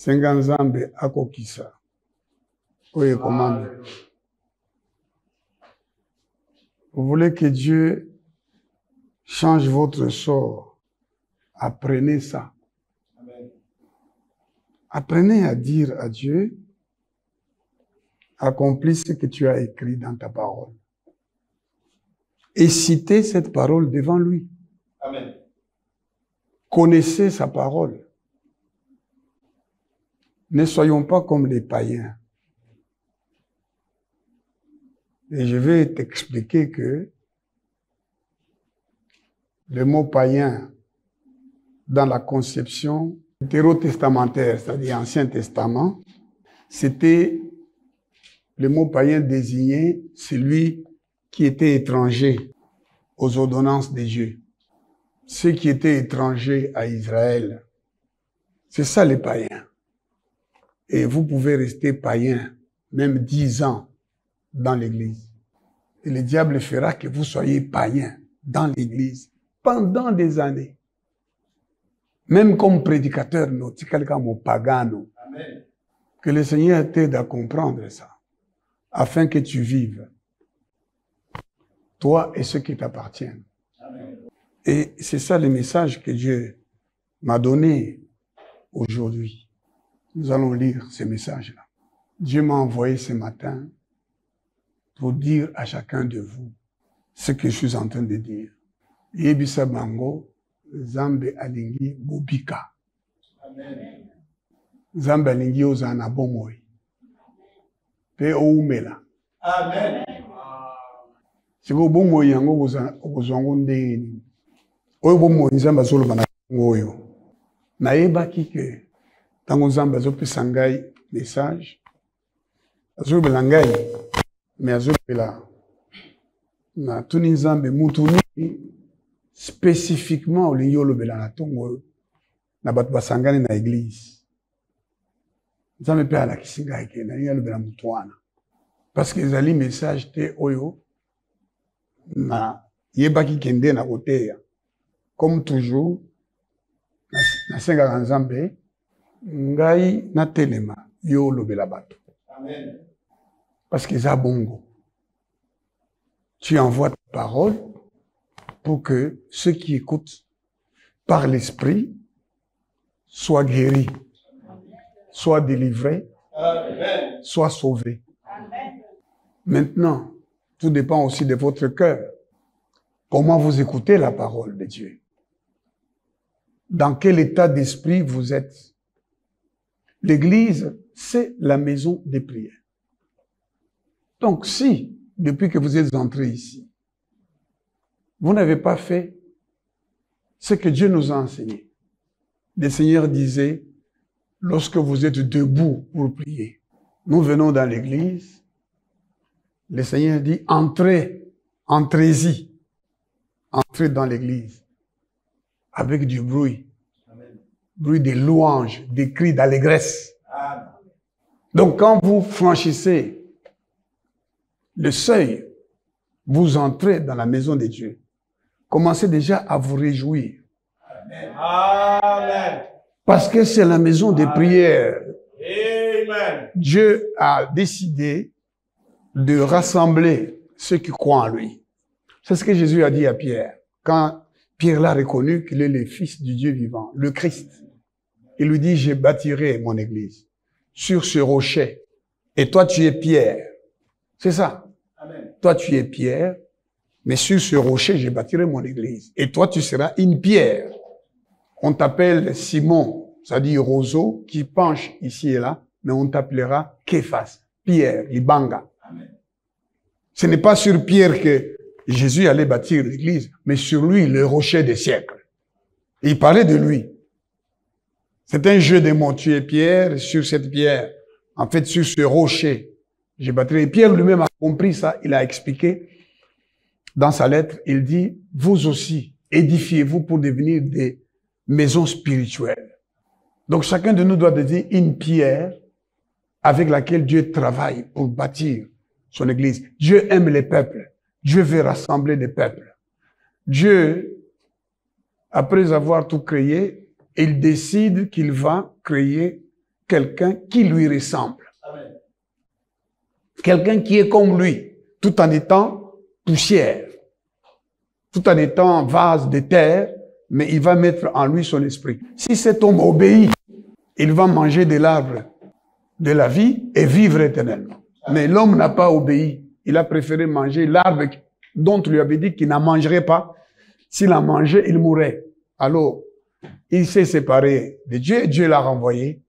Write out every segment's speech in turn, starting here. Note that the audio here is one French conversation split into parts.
Senganzambe akokisa. Oye commande. Vous voulez que Dieu change votre sort. Apprenez ça. Amen. Apprenez à dire à Dieu, accomplis ce que tu as écrit dans ta parole. Et citez cette parole devant lui. Amen. Connaissez sa parole. Ne soyons pas comme les païens. Et je vais t'expliquer que le mot païen, dans la conception hétérotestamentaire, c'est-à-dire Ancien Testament, c'était le mot païen désignait celui qui était étranger aux ordonnances de Dieu. Ceux qui étaient étrangers à Israël. C'est ça les païens. Et vous pouvez rester païen, même 10 ans dans l'église. Et le diable fera que vous soyez païen dans l'église pendant des années. Même comme prédicateur, pagano. Amen. Que le Seigneur t'aide à comprendre ça, afin que tu vives, toi et ceux qui t'appartiennent. Amen. Et c'est ça le message que Dieu m'a donné aujourd'hui. Nous allons lire ce message-là. Dieu m'a envoyé ce matin pour dire à chacun de vous ce que je suis en train de dire. Yebisa bango, Zambe alingi bobika. Amen. Zambe alingi ozana bomoi. Pe oumela. Amen. Siko bomoi yango ozwango ndeni. Oyo bomoi Nzambe azoloba na ngoyo. Nayebaki ke tango Nzambe azopesa ngai message, azolobela ngai, mais azolobela na tuni Nzambe mutu nini spécifiquement olingi olobela na tongo na bato basangani na église. Nzambe mpe alakisi ngai ke nalingi alobela mutu wana. Parce que ezali message te oyo na yebaki kende na koteya. Comme toujours, nasengaka Nzambe ngai na telema yo lobela bato. Amen. Parce que ça bongo. Tu envoies ta parole pour que ceux qui écoutent par l'esprit soient guéris, soient délivrés, Amen. soient sauvés. Maintenant, tout dépend aussi de votre cœur. Comment vous écoutez la parole de Dieu? Dans quel état d'esprit vous êtes? L'église, c'est la maison des prières. Donc si, depuis que vous êtes entrés ici, vous n'avez pas fait ce que Dieu nous a enseigné. Le Seigneur disait, lorsque vous êtes debout pour prier, nous venons dans l'église, le Seigneur dit, entrez, entrez-y, entrez dans l'église, avec du bruit. Bruit de louanges, des cris d'allégresse. Donc quand vous franchissez le seuil, vous entrez dans la maison de Dieu. Commencez déjà à vous réjouir. Amen. Parce que c'est la maison des prières. Amen. Dieu a décidé de rassembler ceux qui croient en lui. C'est ce que Jésus a dit à Pierre. Quand Pierre l'a reconnu qu'il est le Fils du Dieu vivant, le Christ. Il lui dit, je bâtirai mon église sur ce rocher. Et toi, tu es Pierre. C'est ça. Amen. Toi, tu es Pierre, mais sur ce rocher, je bâtirai mon église. Et toi, tu seras une pierre. On t'appelle Simon, c'est-à-dire roseau, qui penche ici et là, mais on t'appellera Képhas, Pierre, Ibanga. Amen. Ce n'est pas sur Pierre que Jésus allait bâtir l'église, mais sur lui, le rocher des siècles. Et il parlait de lui. C'est un jeu de mots. Tu es Pierre, sur cette pierre. En fait, sur ce rocher, j'ai bâti. Pierre lui-même a compris ça. Il a expliqué dans sa lettre. Il dit, vous aussi, édifiez-vous pour devenir des maisons spirituelles. Donc, chacun de nous doit devenir une pierre avec laquelle Dieu travaille pour bâtir son église. Dieu aime les peuples. Dieu veut rassembler des peuples. Dieu, après avoir tout créé, il décide qu'il va créer quelqu'un qui lui ressemble. Amen. Quelqu'un qui est comme lui, tout en étant poussière, tout en étant vase de terre, mais il va mettre en lui son esprit. Si cet homme obéit, il va manger de l'arbre de la vie et vivre éternellement. Mais l'homme n'a pas obéi. Il a préféré manger l'arbre dont on lui avait dit qu'il n'en mangerait pas. S'il en mangeait, il mourrait. Alors, il s'est séparé de Dieu et Dieu l'a renvoyé.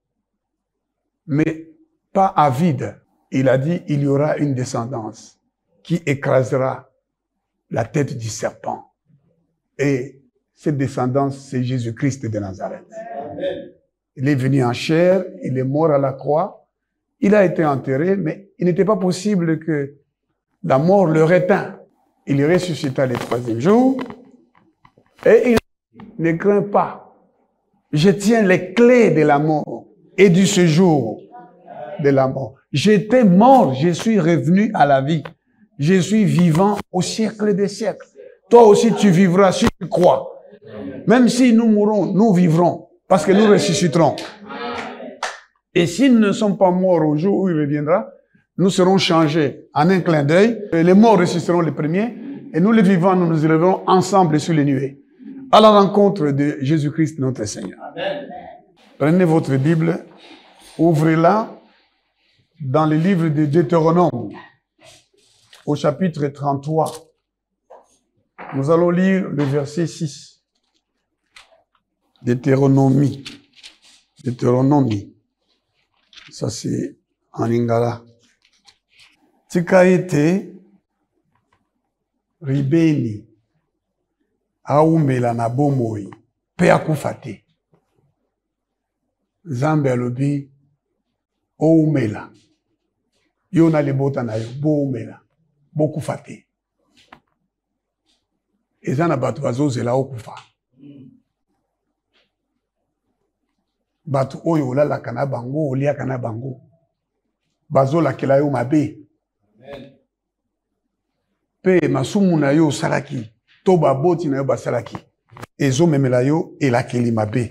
Mais pas à vide. Il a dit, il y aura une descendance qui écrasera la tête du serpent. Et cette descendance, c'est Jésus-Christ de Nazareth. Amen. Il est venu en chair, il est mort à la croix, il a été enterré, mais il n'était pas possible que la mort le réteint. Il ressuscita le 3e jour et il ne craint pas. Je tiens les clés de la mort et du séjour de la mort. J'étais mort, je suis revenu à la vie. Je suis vivant au siècle des siècles. Toi aussi tu vivras si tu crois. Même si nous mourrons, nous vivrons. Parce que nous ressusciterons. Et s'ils ne sont pas morts au jour où il reviendra, nous serons changés en un clin d'œil. Les morts ressusciteront les premiers. Et nous les vivants, nous nous élèverons ensemble sur les nuées. À la rencontre de Jésus-Christ notre Seigneur. Amen. Prenez votre Bible, ouvrez-la dans le livre de Deutéronome, au chapitre 33. Nous allons lire le verset 6. Deutéronomie. Deutéronomie. Ça, c'est en lingala. Tika ete ribeni aumela na bomoi pe akufa te. Nzambe alobi oumela. Yo na libota na yo boumela bokufa te. Eza na bato bazozela okufa. Bato oyo olalaka na bango, oliaka na bango. Bazolakela yo mabe. Amen. Pe masumu na yo osalaki, to baboti na yo basalaki. Ezomemela yo elakeli mabe.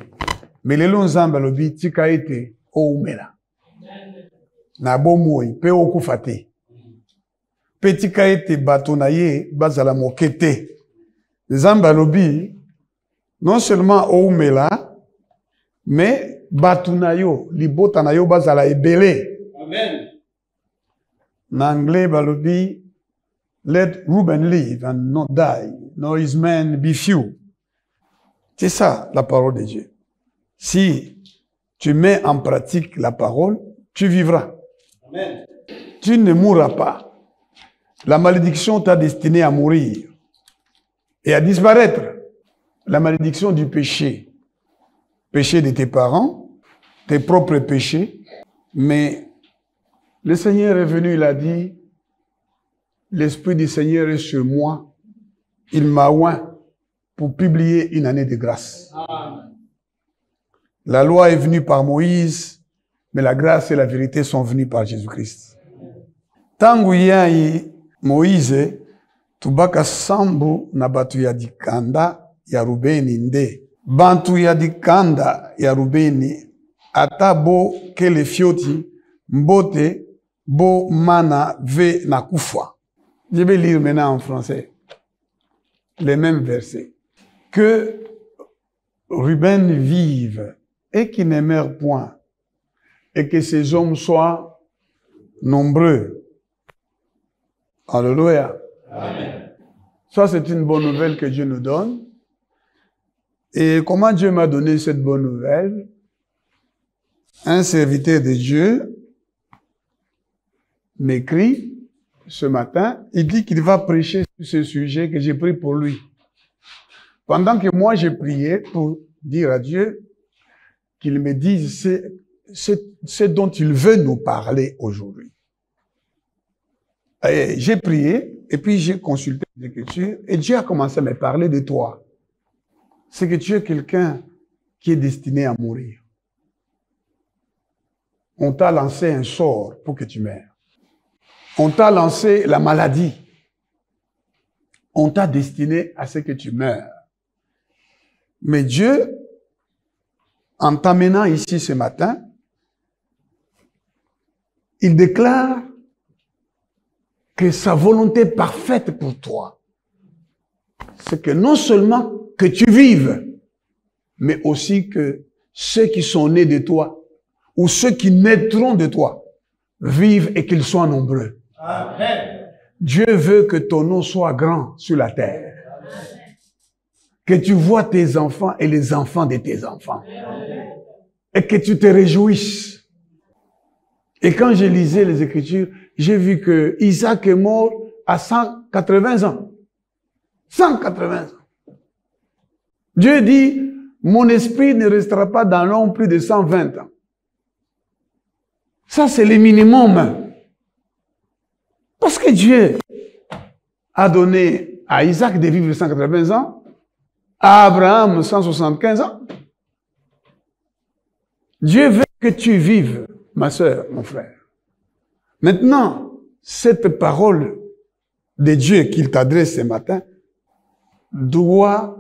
Me lelo Nzambe alobi tika ete oumela. Na bomoi pe okufa te. Pe tika ete bato na ye bazala moke te. Nzambe alobi non seulement oumela, mais batu na yo, libota na yo bazala ebele. Amen. Na anglais balobi, let Reuben live and not die, nor his men be few. C'est ça la parole de Dieu. Si tu mets en pratique la parole, tu vivras. Amen. Tu ne mourras pas. La malédiction t'a destiné à mourir et à disparaître. La malédiction du péché. Péché de tes parents, tes propres péchés. Mais le Seigneur est venu, il a dit, l'Esprit du Seigneur est sur moi. Il m'a oint pour publier une année de grâce. Amen. La loi est venue par Moïse, mais la grâce et la vérité sont venues par Jésus-Christ. Tangu yai Moïse, tubaka sambu na batu ya dikanda ya Rubeni nde. Bantu ya dikanda ya Rubeni, ata bo kele fioti, mbote, bo mana ve na kufa. Je vais lire maintenant en français les mêmes versets. Que Ruben vive et qu'il ne meure point, et que ces hommes soient nombreux. Alléluia. Amen. Ça, c'est une bonne nouvelle que Dieu nous donne. Et comment Dieu m'a donné cette bonne nouvelle? Un serviteur de Dieu m'écrit ce matin, il dit qu'il va prêcher sur ce sujet que j'ai pris pour lui. Pendant que moi j'ai prié pour dire à Dieu qu'il me dise ce dont il veut nous parler aujourd'hui. J'ai prié et puis j'ai consulté les Écritures et Dieu a commencé à me parler de toi. C'est que tu es quelqu'un qui est destiné à mourir. On t'a lancé un sort pour que tu meurs. On t'a lancé la maladie. On t'a destiné à ce que tu meurs. Mais Dieu, en t'amenant ici ce matin, il déclare que sa volonté parfaite pour toi, c'est que non seulement que tu vives, mais aussi que ceux qui sont nés de toi, ou ceux qui naîtront de toi, vivent et qu'ils soient nombreux. Amen. Dieu veut que ton nom soit grand sur la terre. Que tu vois tes enfants et les enfants de tes enfants. Et que tu te réjouisses. Et quand je lisais les Écritures, j'ai vu que Isaac est mort à 180 ans. 180 ans. Dieu dit, mon esprit ne restera pas dans l'homme plus de 120 ans. Ça, c'est le minimum. Parce que Dieu a donné à Isaac de vivre 180 ans, à Abraham 175 ans. Dieu veut que tu vives, ma sœur, mon frère. Maintenant, cette parole de Dieu qu'il t'adresse ce matin doit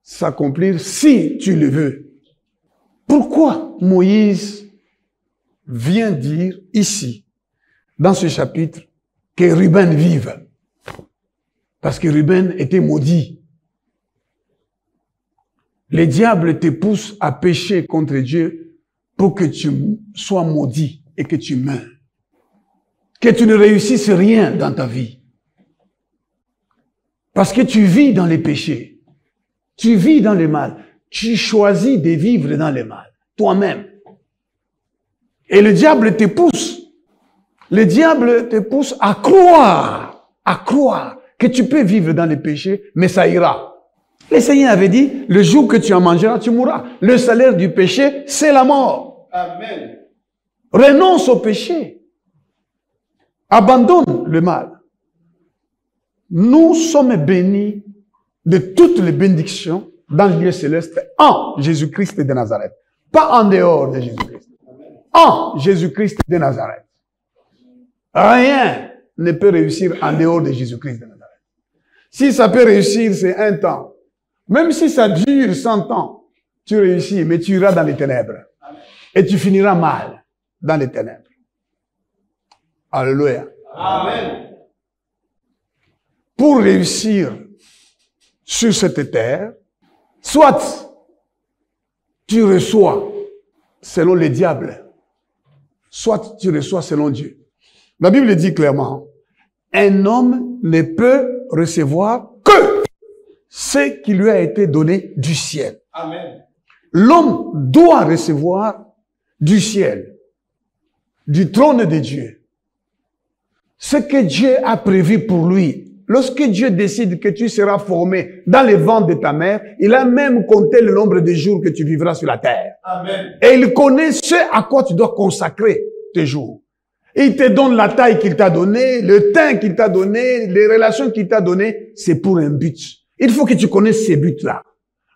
s'accomplir si tu le veux. Pourquoi Moïse vient dire ici, dans ce chapitre, que Ruben vive? Parce que Ruben était maudit. Le diable te pousse à pécher contre Dieu pour que tu sois maudit et que tu meurs. Que tu ne réussisses rien dans ta vie. Parce que tu vis dans les péchés. Tu vis dans le mal. Tu choisis de vivre dans le mal. Toi-même. Et le diable te pousse. Le diable te pousse à croire que tu peux vivre dans les péchés, mais ça ira. Le Seigneur avait dit, le jour que tu en mangeras, tu mourras. Le salaire du péché, c'est la mort. Amen. Renonce au péché. Abandonne le mal. Nous sommes bénis de toutes les bénédictions dans le lieu céleste en Jésus-Christ de Nazareth. Pas en dehors de Jésus-Christ. En Jésus-Christ de Nazareth. Rien ne peut réussir en dehors de Jésus-Christ de Nazareth. Si ça peut réussir, c'est un temps. Même si ça dure 100 ans, tu réussis, mais tu iras dans les ténèbres. Et tu finiras mal dans les ténèbres. Alléluia. Amen. Pour réussir sur cette terre, soit tu reçois selon les diables, soit tu reçois selon Dieu. La Bible dit clairement, un homme ne peut recevoir que ce qui lui a été donné du ciel. Amen. L'homme doit recevoir du ciel, du trône de Dieu, ce que Dieu a prévu pour lui. Lorsque Dieu décide que tu seras formé dans les ventres de ta mère, il a même compté le nombre de jours que tu vivras sur la terre. Amen. Et il connaît ce à quoi tu dois consacrer tes jours. Il te donne la taille qu'il t'a donnée, le teint qu'il t'a donné, les relations qu'il t'a données. C'est pour un but. Il faut que tu connaisses ces buts-là.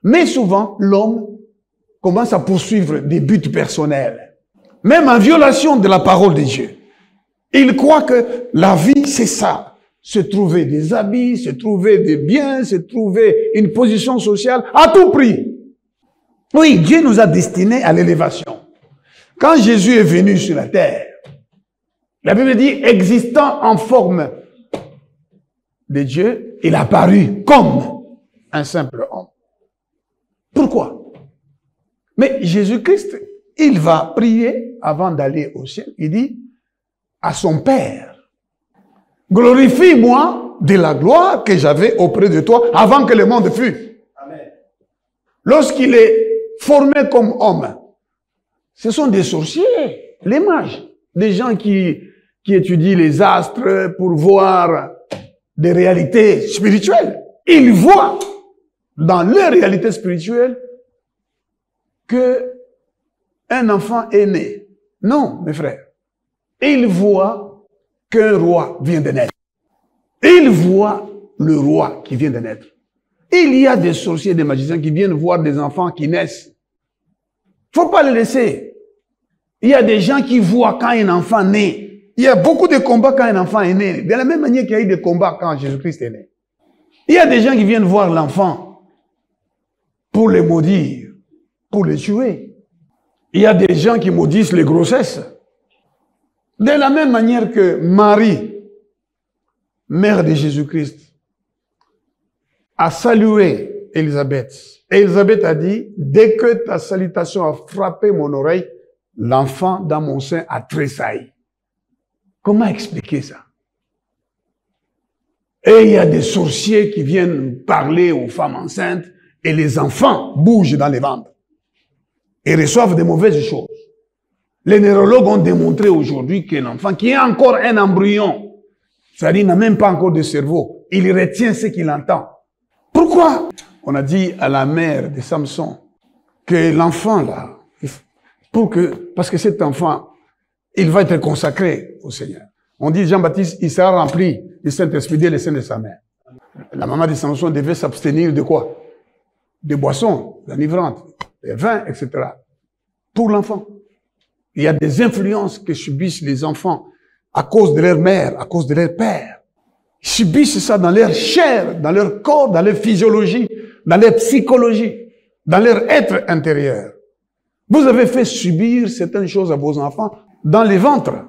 Mais souvent, l'homme commence à poursuivre des buts personnels. Même en violation de la parole de Dieu. Il croit que la vie, c'est ça. Se trouver des habits, se trouver des biens, se trouver une position sociale, à tout prix. Oui, Dieu nous a destinés à l'élévation. Quand Jésus est venu sur la terre, la Bible dit, existant en forme de Dieu, il a apparu comme un simple homme. Pourquoi? Mais Jésus-Christ, il va prier avant d'aller au ciel. Il dit à son Père, glorifie-moi de la gloire que j'avais auprès de toi avant que le monde fût. Amen. Lorsqu'il est formé comme homme, ce sont des sorciers, les mages, des gens qui étudient les astres pour voir des réalités spirituelles. Ils voient dans leur réalité spirituelle que un enfant est né. Non, mes frères. Ils voient qu'un roi vient de naître. Ils voient le roi qui vient de naître. Il y a des sorciers, des magiciens qui viennent voir des enfants qui naissent. Faut pas les laisser. Il y a des gens qui voient quand un enfant naît. Il y a beaucoup de combats quand un enfant est né. De la même manière qu'il y a eu des combats quand Jésus-Christ est né. Il y a des gens qui viennent voir l'enfant pour le maudire, pour le tuer. Il y a des gens qui maudissent les grossesses. De la même manière que Marie, mère de Jésus-Christ, a salué Élisabeth. Et Élisabeth a dit, dès que ta salutation a frappé mon oreille, l'enfant dans mon sein a tressailli. Comment expliquer ça? Et il y a des sorciers qui viennent parler aux femmes enceintes et les enfants bougent dans les ventres et reçoivent de mauvaises choses. Les neurologues ont démontré aujourd'hui qu'un enfant qui est encore un embryon, c'est-à-dire n'a même pas encore de cerveau, il retient ce qu'il entend. Pourquoi? On a dit à la mère de Samson que l'enfant là, parce que cet enfant, il va être consacré au Seigneur. On dit Jean-Baptiste, il sera rempli du Saint-Esprit dès le sein de sa mère. La maman de Samson devait s'abstenir de quoi? Des boissons, enivrantes, des vins, etc. Pour l'enfant. Il y a des influences que subissent les enfants à cause de leur mère, à cause de leur père. Ils subissent ça dans leur chair, dans leur corps, dans leur physiologie, dans leur psychologie, dans leur être intérieur. Vous avez fait subir certaines choses à vos enfants dans les ventres,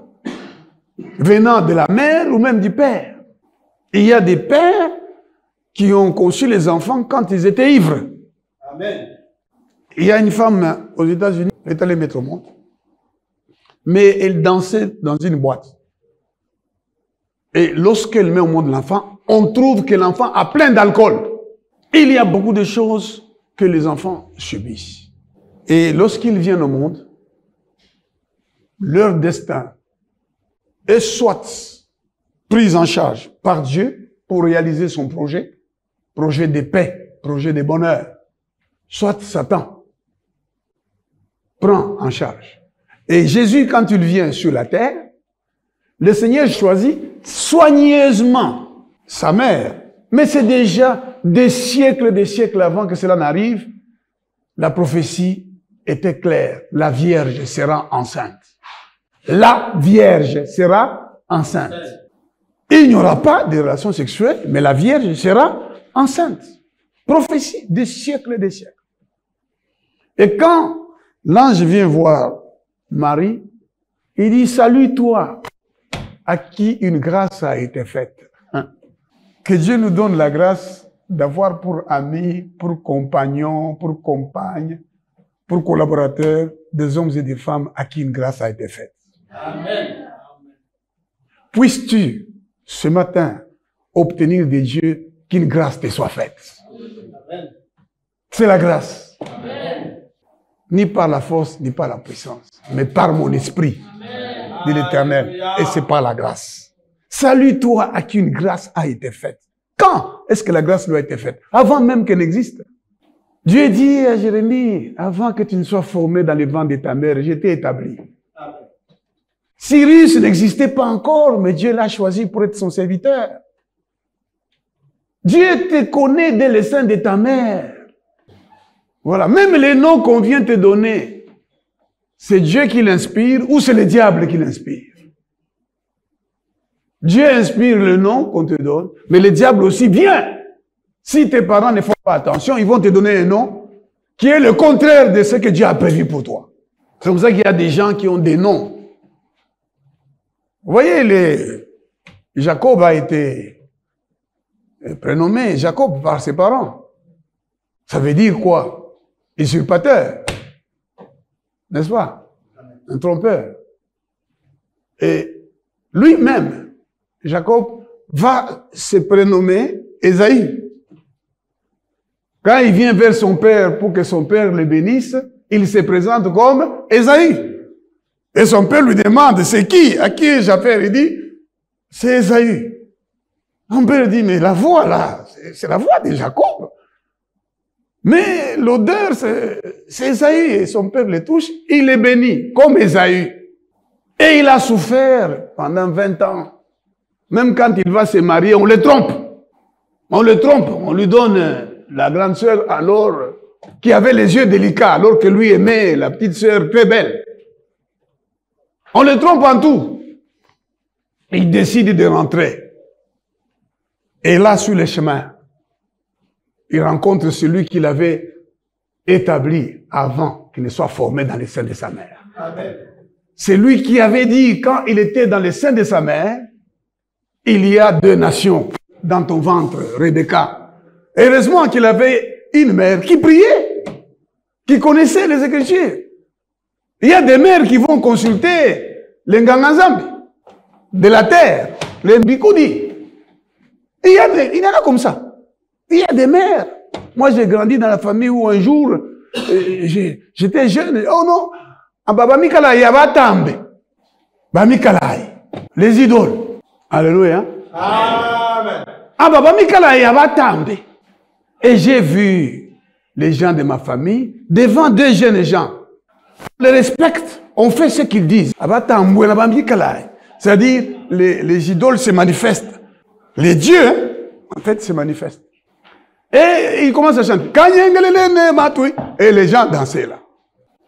venant de la mère ou même du père. Il y a des pères qui ont conçu les enfants quand ils étaient ivres. Amen. Il y a une femme aux États-Unis, elle est allée mettre au monde, mais elle dansait dans une boîte. Et lorsqu'elle met au monde l'enfant, on trouve que l'enfant a plein d'alcool. Il y a beaucoup de choses que les enfants subissent. Et lorsqu'ils viennent au monde, leur destin est soit pris en charge par Dieu pour réaliser son projet, projet de paix, projet de bonheur, soit Satan prend en charge. Et Jésus, quand il vient sur la terre, le Seigneur choisit soigneusement sa mère. Mais c'est déjà des siècles avant que cela n'arrive. La prophétie était claire. La Vierge sera enceinte. La Vierge sera enceinte. Il n'y aura pas de relations sexuelles, mais la Vierge sera enceinte. Prophétie des siècles et des siècles. Et quand l'ange vient voir Marie, il dit, salue toi, à qui une grâce a été faite. Que Dieu nous donne la grâce d'avoir pour amis, pour compagnons, pour compagnes, pour collaborateurs, des hommes et des femmes à qui une grâce a été faite. Amen. Puisses-tu, ce matin, obtenir de Dieu qu'une grâce te soit faite. C'est la grâce. Amen. Ni par la force, ni par la puissance, mais par mon esprit, dit l'Éternel. Et c'est par la grâce. Salue-toi à qui une grâce a été faite. Quand est-ce que la grâce lui a été faite? Avant même qu'elle n'existe. Dieu dit à Jérémie, avant que tu ne sois formé dans le ventre de ta mère, je t'ai établi. Amen. Cyrus n'existait pas encore, mais Dieu l'a choisi pour être son serviteur. Dieu te connaît dès le sein de ta mère. Voilà, même les noms qu'on vient te donner, c'est Dieu qui l'inspire ou c'est le diable qui l'inspire? Dieu inspire le nom qu'on te donne, mais le diable aussi vient. Si tes parents ne font pas attention, ils vont te donner un nom qui est le contraire de ce que Dieu a prévu pour toi. C'est comme ça qu'il y a des gens qui ont des noms. Vous voyez, Jacob a été prénommé Jacob par ses parents. Ça veut dire quoi? Usurpateur. N'est-ce pas? Un trompeur. Et lui-même, Jacob, va se prénommer Ésaïe. Quand il vient vers son père pour que son père le bénisse, il se présente comme Ésaïe. Et son père lui demande, c'est qui? À qui ai-je affaire? Il dit, c'est Ésaïe. Mon père dit, mais la voix là, c'est la voix de Jacob. Mais l'odeur, c'est Ésaïe. Et son père le touche, il est béni, comme Ésaïe. Et il a souffert pendant 20 ans. Même quand il va se marier, on le trompe. On le trompe, on lui donne la grande sœur alors, qui avait les yeux délicats, alors que lui aimait la petite sœur très belle. On le trompe en tout. Il décide de rentrer. Et là, sur le chemin, il rencontre celui qu'il avait établi avant qu'il ne soit formé dans les seins de sa mère. Amen. c'est lui qui avait dit, quand il était dans le sein de sa mère, il y a 2 nations dans ton ventre, Rebecca. Heureusement qu'il avait une mère qui priait, qui connaissait les Écritures. Il y a des mères qui vont consulter les Nganganzambi de la terre, les Bikoudi. Il y en a comme ça. Il y a des mères. Moi, j'ai grandi dans la famille où un jour, j'étais jeune. Oh non, Baba Mikala Yabatambe. Baba Mikala, les idoles. Alléluia. Amen. Baba Mikala Yabatambe. Et j'ai vu les gens de ma famille devant 2 jeunes gens. On les respecte, on fait ce qu'ils disent. C'est-à-dire, les idoles se manifestent. Les dieux, en fait, se manifestent. Et ils commencent à chanter. Et les gens dansaient là.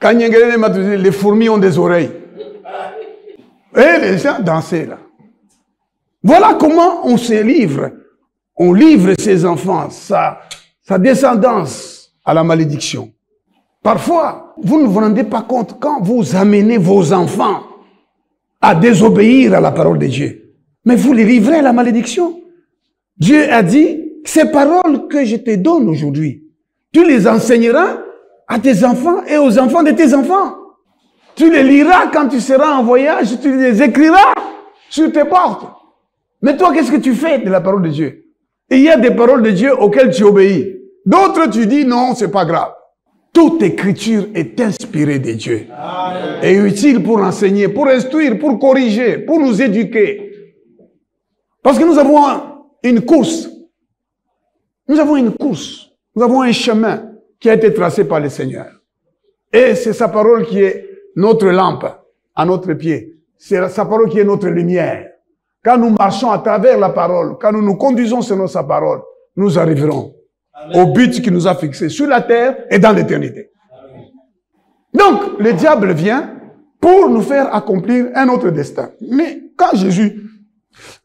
Les fourmis ont des oreilles. Et les gens dansaient là. Voilà comment on se livre. On livre ses enfants, sa descendance à la malédiction. Parfois, vous ne vous rendez pas compte quand vous amenez vos enfants à désobéir à la parole de Dieu. Mais vous les livrez à la malédiction. Dieu a dit, ces paroles que je te donne aujourd'hui, tu les enseigneras à tes enfants et aux enfants de tes enfants. Tu les liras quand tu seras en voyage, tu les écriras sur tes portes. Mais toi, qu'est-ce que tu fais de la parole de Dieu? Et il y a des paroles de Dieu auxquelles tu obéis. D'autres, tu dis non, c'est pas grave. Toute écriture est inspirée de Dieu. Amen. Et utile pour enseigner, pour instruire, pour corriger, pour nous éduquer. Parce que nous avons une course. Nous avons une course. Nous avons un chemin qui a été tracé par le Seigneur. Et c'est sa parole qui est notre lampe à notre pied. C'est sa parole qui est notre lumière. Quand nous marchons à travers la parole, quand nous nous conduisons selon sa parole, nous arriverons au but qui nous a fixé sur la terre et dans l'éternité. Donc, le diable vient pour nous faire accomplir un autre destin. Mais quand Jésus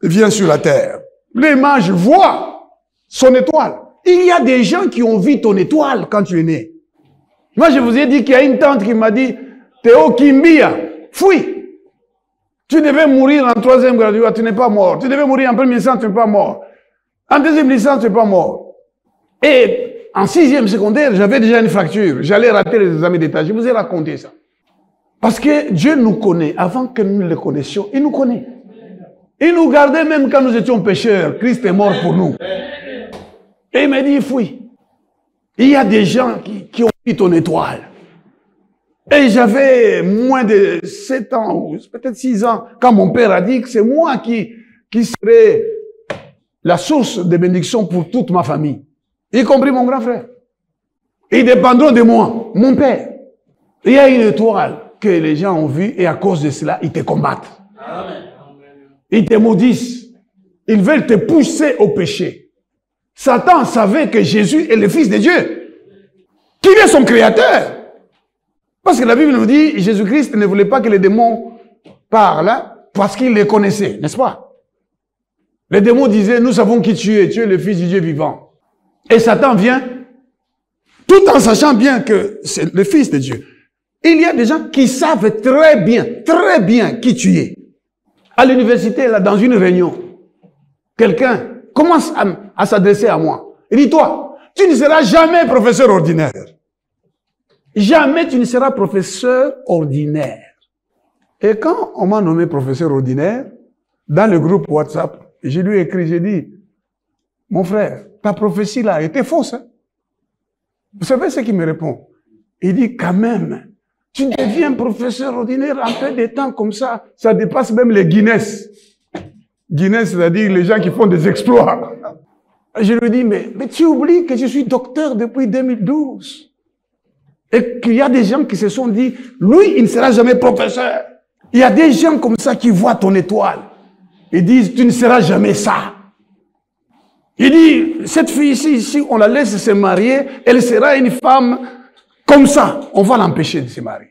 vient sur la terre, les mages voient son étoile. Il y a des gens qui ont vu ton étoile quand tu es né. Moi, je vous ai dit qu'il y a une tante qui m'a dit, Théo Kimbia, fouille. Tu devais mourir en 3e graduat, tu n'es pas mort. Tu devais mourir en 1er licence, tu n'es pas mort. En 2e licence, tu n'es pas mort. Et en 6e secondaire, j'avais déjà une fracture. J'allais rater les examens d'État. Je vous ai raconté ça. Parce que Dieu nous connaît. Avant que nous le connaissions, il nous connaît. Il nous gardait même quand nous étions pécheurs. Christ est mort pour nous. Et il m'a dit, fouille. Il y a des gens qui ont vu ton étoile. Et j'avais moins de 7 ans, ou peut-être 6 ans, quand mon père a dit que c'est moi qui serais la source de bénédiction pour toute ma famille. Y compris mon grand frère. Ils dépendront de moi, mon père. Il y a une étoile que les gens ont vue et à cause de cela, ils te combattent. Amen. Ils te maudissent. Ils veulent te pousser au péché. Satan savait que Jésus est le Fils de Dieu. Qu'il est son créateur. Parce que la Bible nous dit, Jésus-Christ ne voulait pas que les démons parlent, hein, parce qu'il les connaissait, n'est-ce pas? Les démons disaient, nous savons qui tu es le Fils du Dieu vivant. Et Satan vient, tout en sachant bien que c'est le Fils de Dieu. Il y a des gens qui savent très bien qui tu es. À l'université, là, dans une réunion, quelqu'un commence à s'adresser à moi. Il dit, toi, tu ne seras jamais professeur ordinaire. Jamais tu ne seras professeur ordinaire. Et quand on m'a nommé professeur ordinaire, dans le groupe WhatsApp, je lui ai écrit, j'ai dit, mon frère, ta prophétie là était fausse. Hein? Vous savez ce qu'il me répond? Il dit, quand même, tu deviens professeur ordinaire en peu de temps comme ça, ça dépasse même les Guinness. Guinness, c'est-à-dire les gens qui font des exploits. Je lui dis, mais tu oublies que je suis docteur depuis 2012. Et qu'il y a des gens qui se sont dit, lui, il ne sera jamais professeur. Il y a des gens comme ça qui voient ton étoile. Ils disent, tu ne seras jamais ça. Il dit, cette fille ici, si on la laisse se marier, elle sera une femme comme ça. On va l'empêcher de se marier.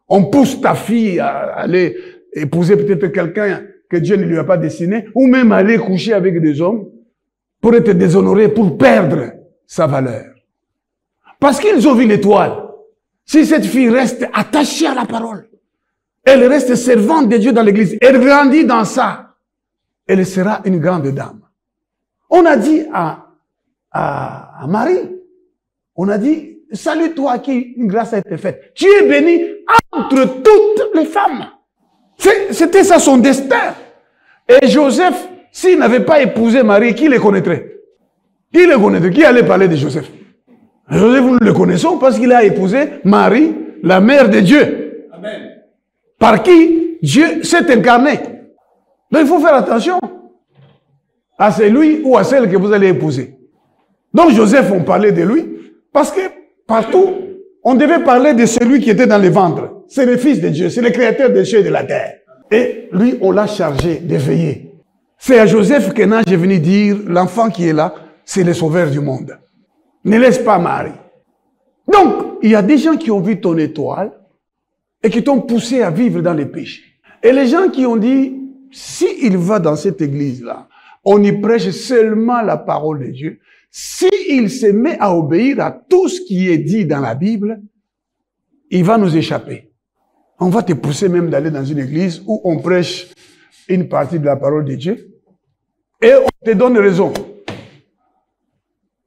On pousse ta fille à aller épouser peut-être quelqu'un que Dieu ne lui a pas destiné, ou même aller coucher avec des hommes pour être déshonoré, pour perdre sa valeur. Parce qu'ils ont vu l'étoile. Si cette fille reste attachée à la parole, Elle reste servante de Dieu dans l'église. Elle grandit dans ça. Elle sera une grande dame. On a dit à Marie, on a dit, salut toi qui une grâce a été faite. Tu es bénie entre toutes les femmes. C'était ça son destin. Et Joseph, s'il n'avait pas épousé Marie, qui les connaîtrait? Qui les connaîtrait? Qui allait parler de Joseph? Joseph, nous le connaissons parce qu'il a épousé Marie, la mère de Dieu. Amen. Par qui Dieu s'est incarné. Donc il faut faire attention à celui ou à celle que vous allez épouser. Donc Joseph, on parlait de lui parce que partout, on devait parler de celui qui était dans les ventres. C'est le Fils de Dieu, c'est le Créateur des cieux et de la terre. Et lui, on l'a chargé de veiller. C'est à Joseph que l'ange est venu dire, l'enfant qui est là, c'est le sauveur du monde. Ne laisse pas Marie. Donc, il y a des gens qui ont vu ton étoile et qui t'ont poussé à vivre dans les péchés. Et les gens qui ont dit, si il va dans cette église-là, on y prêche seulement la parole de Dieu. Si il se met à obéir à tout ce qui est dit dans la Bible, il va nous échapper. On va te pousser même d'aller dans une église où on prêche une partie de la parole de Dieu et on te donne raison.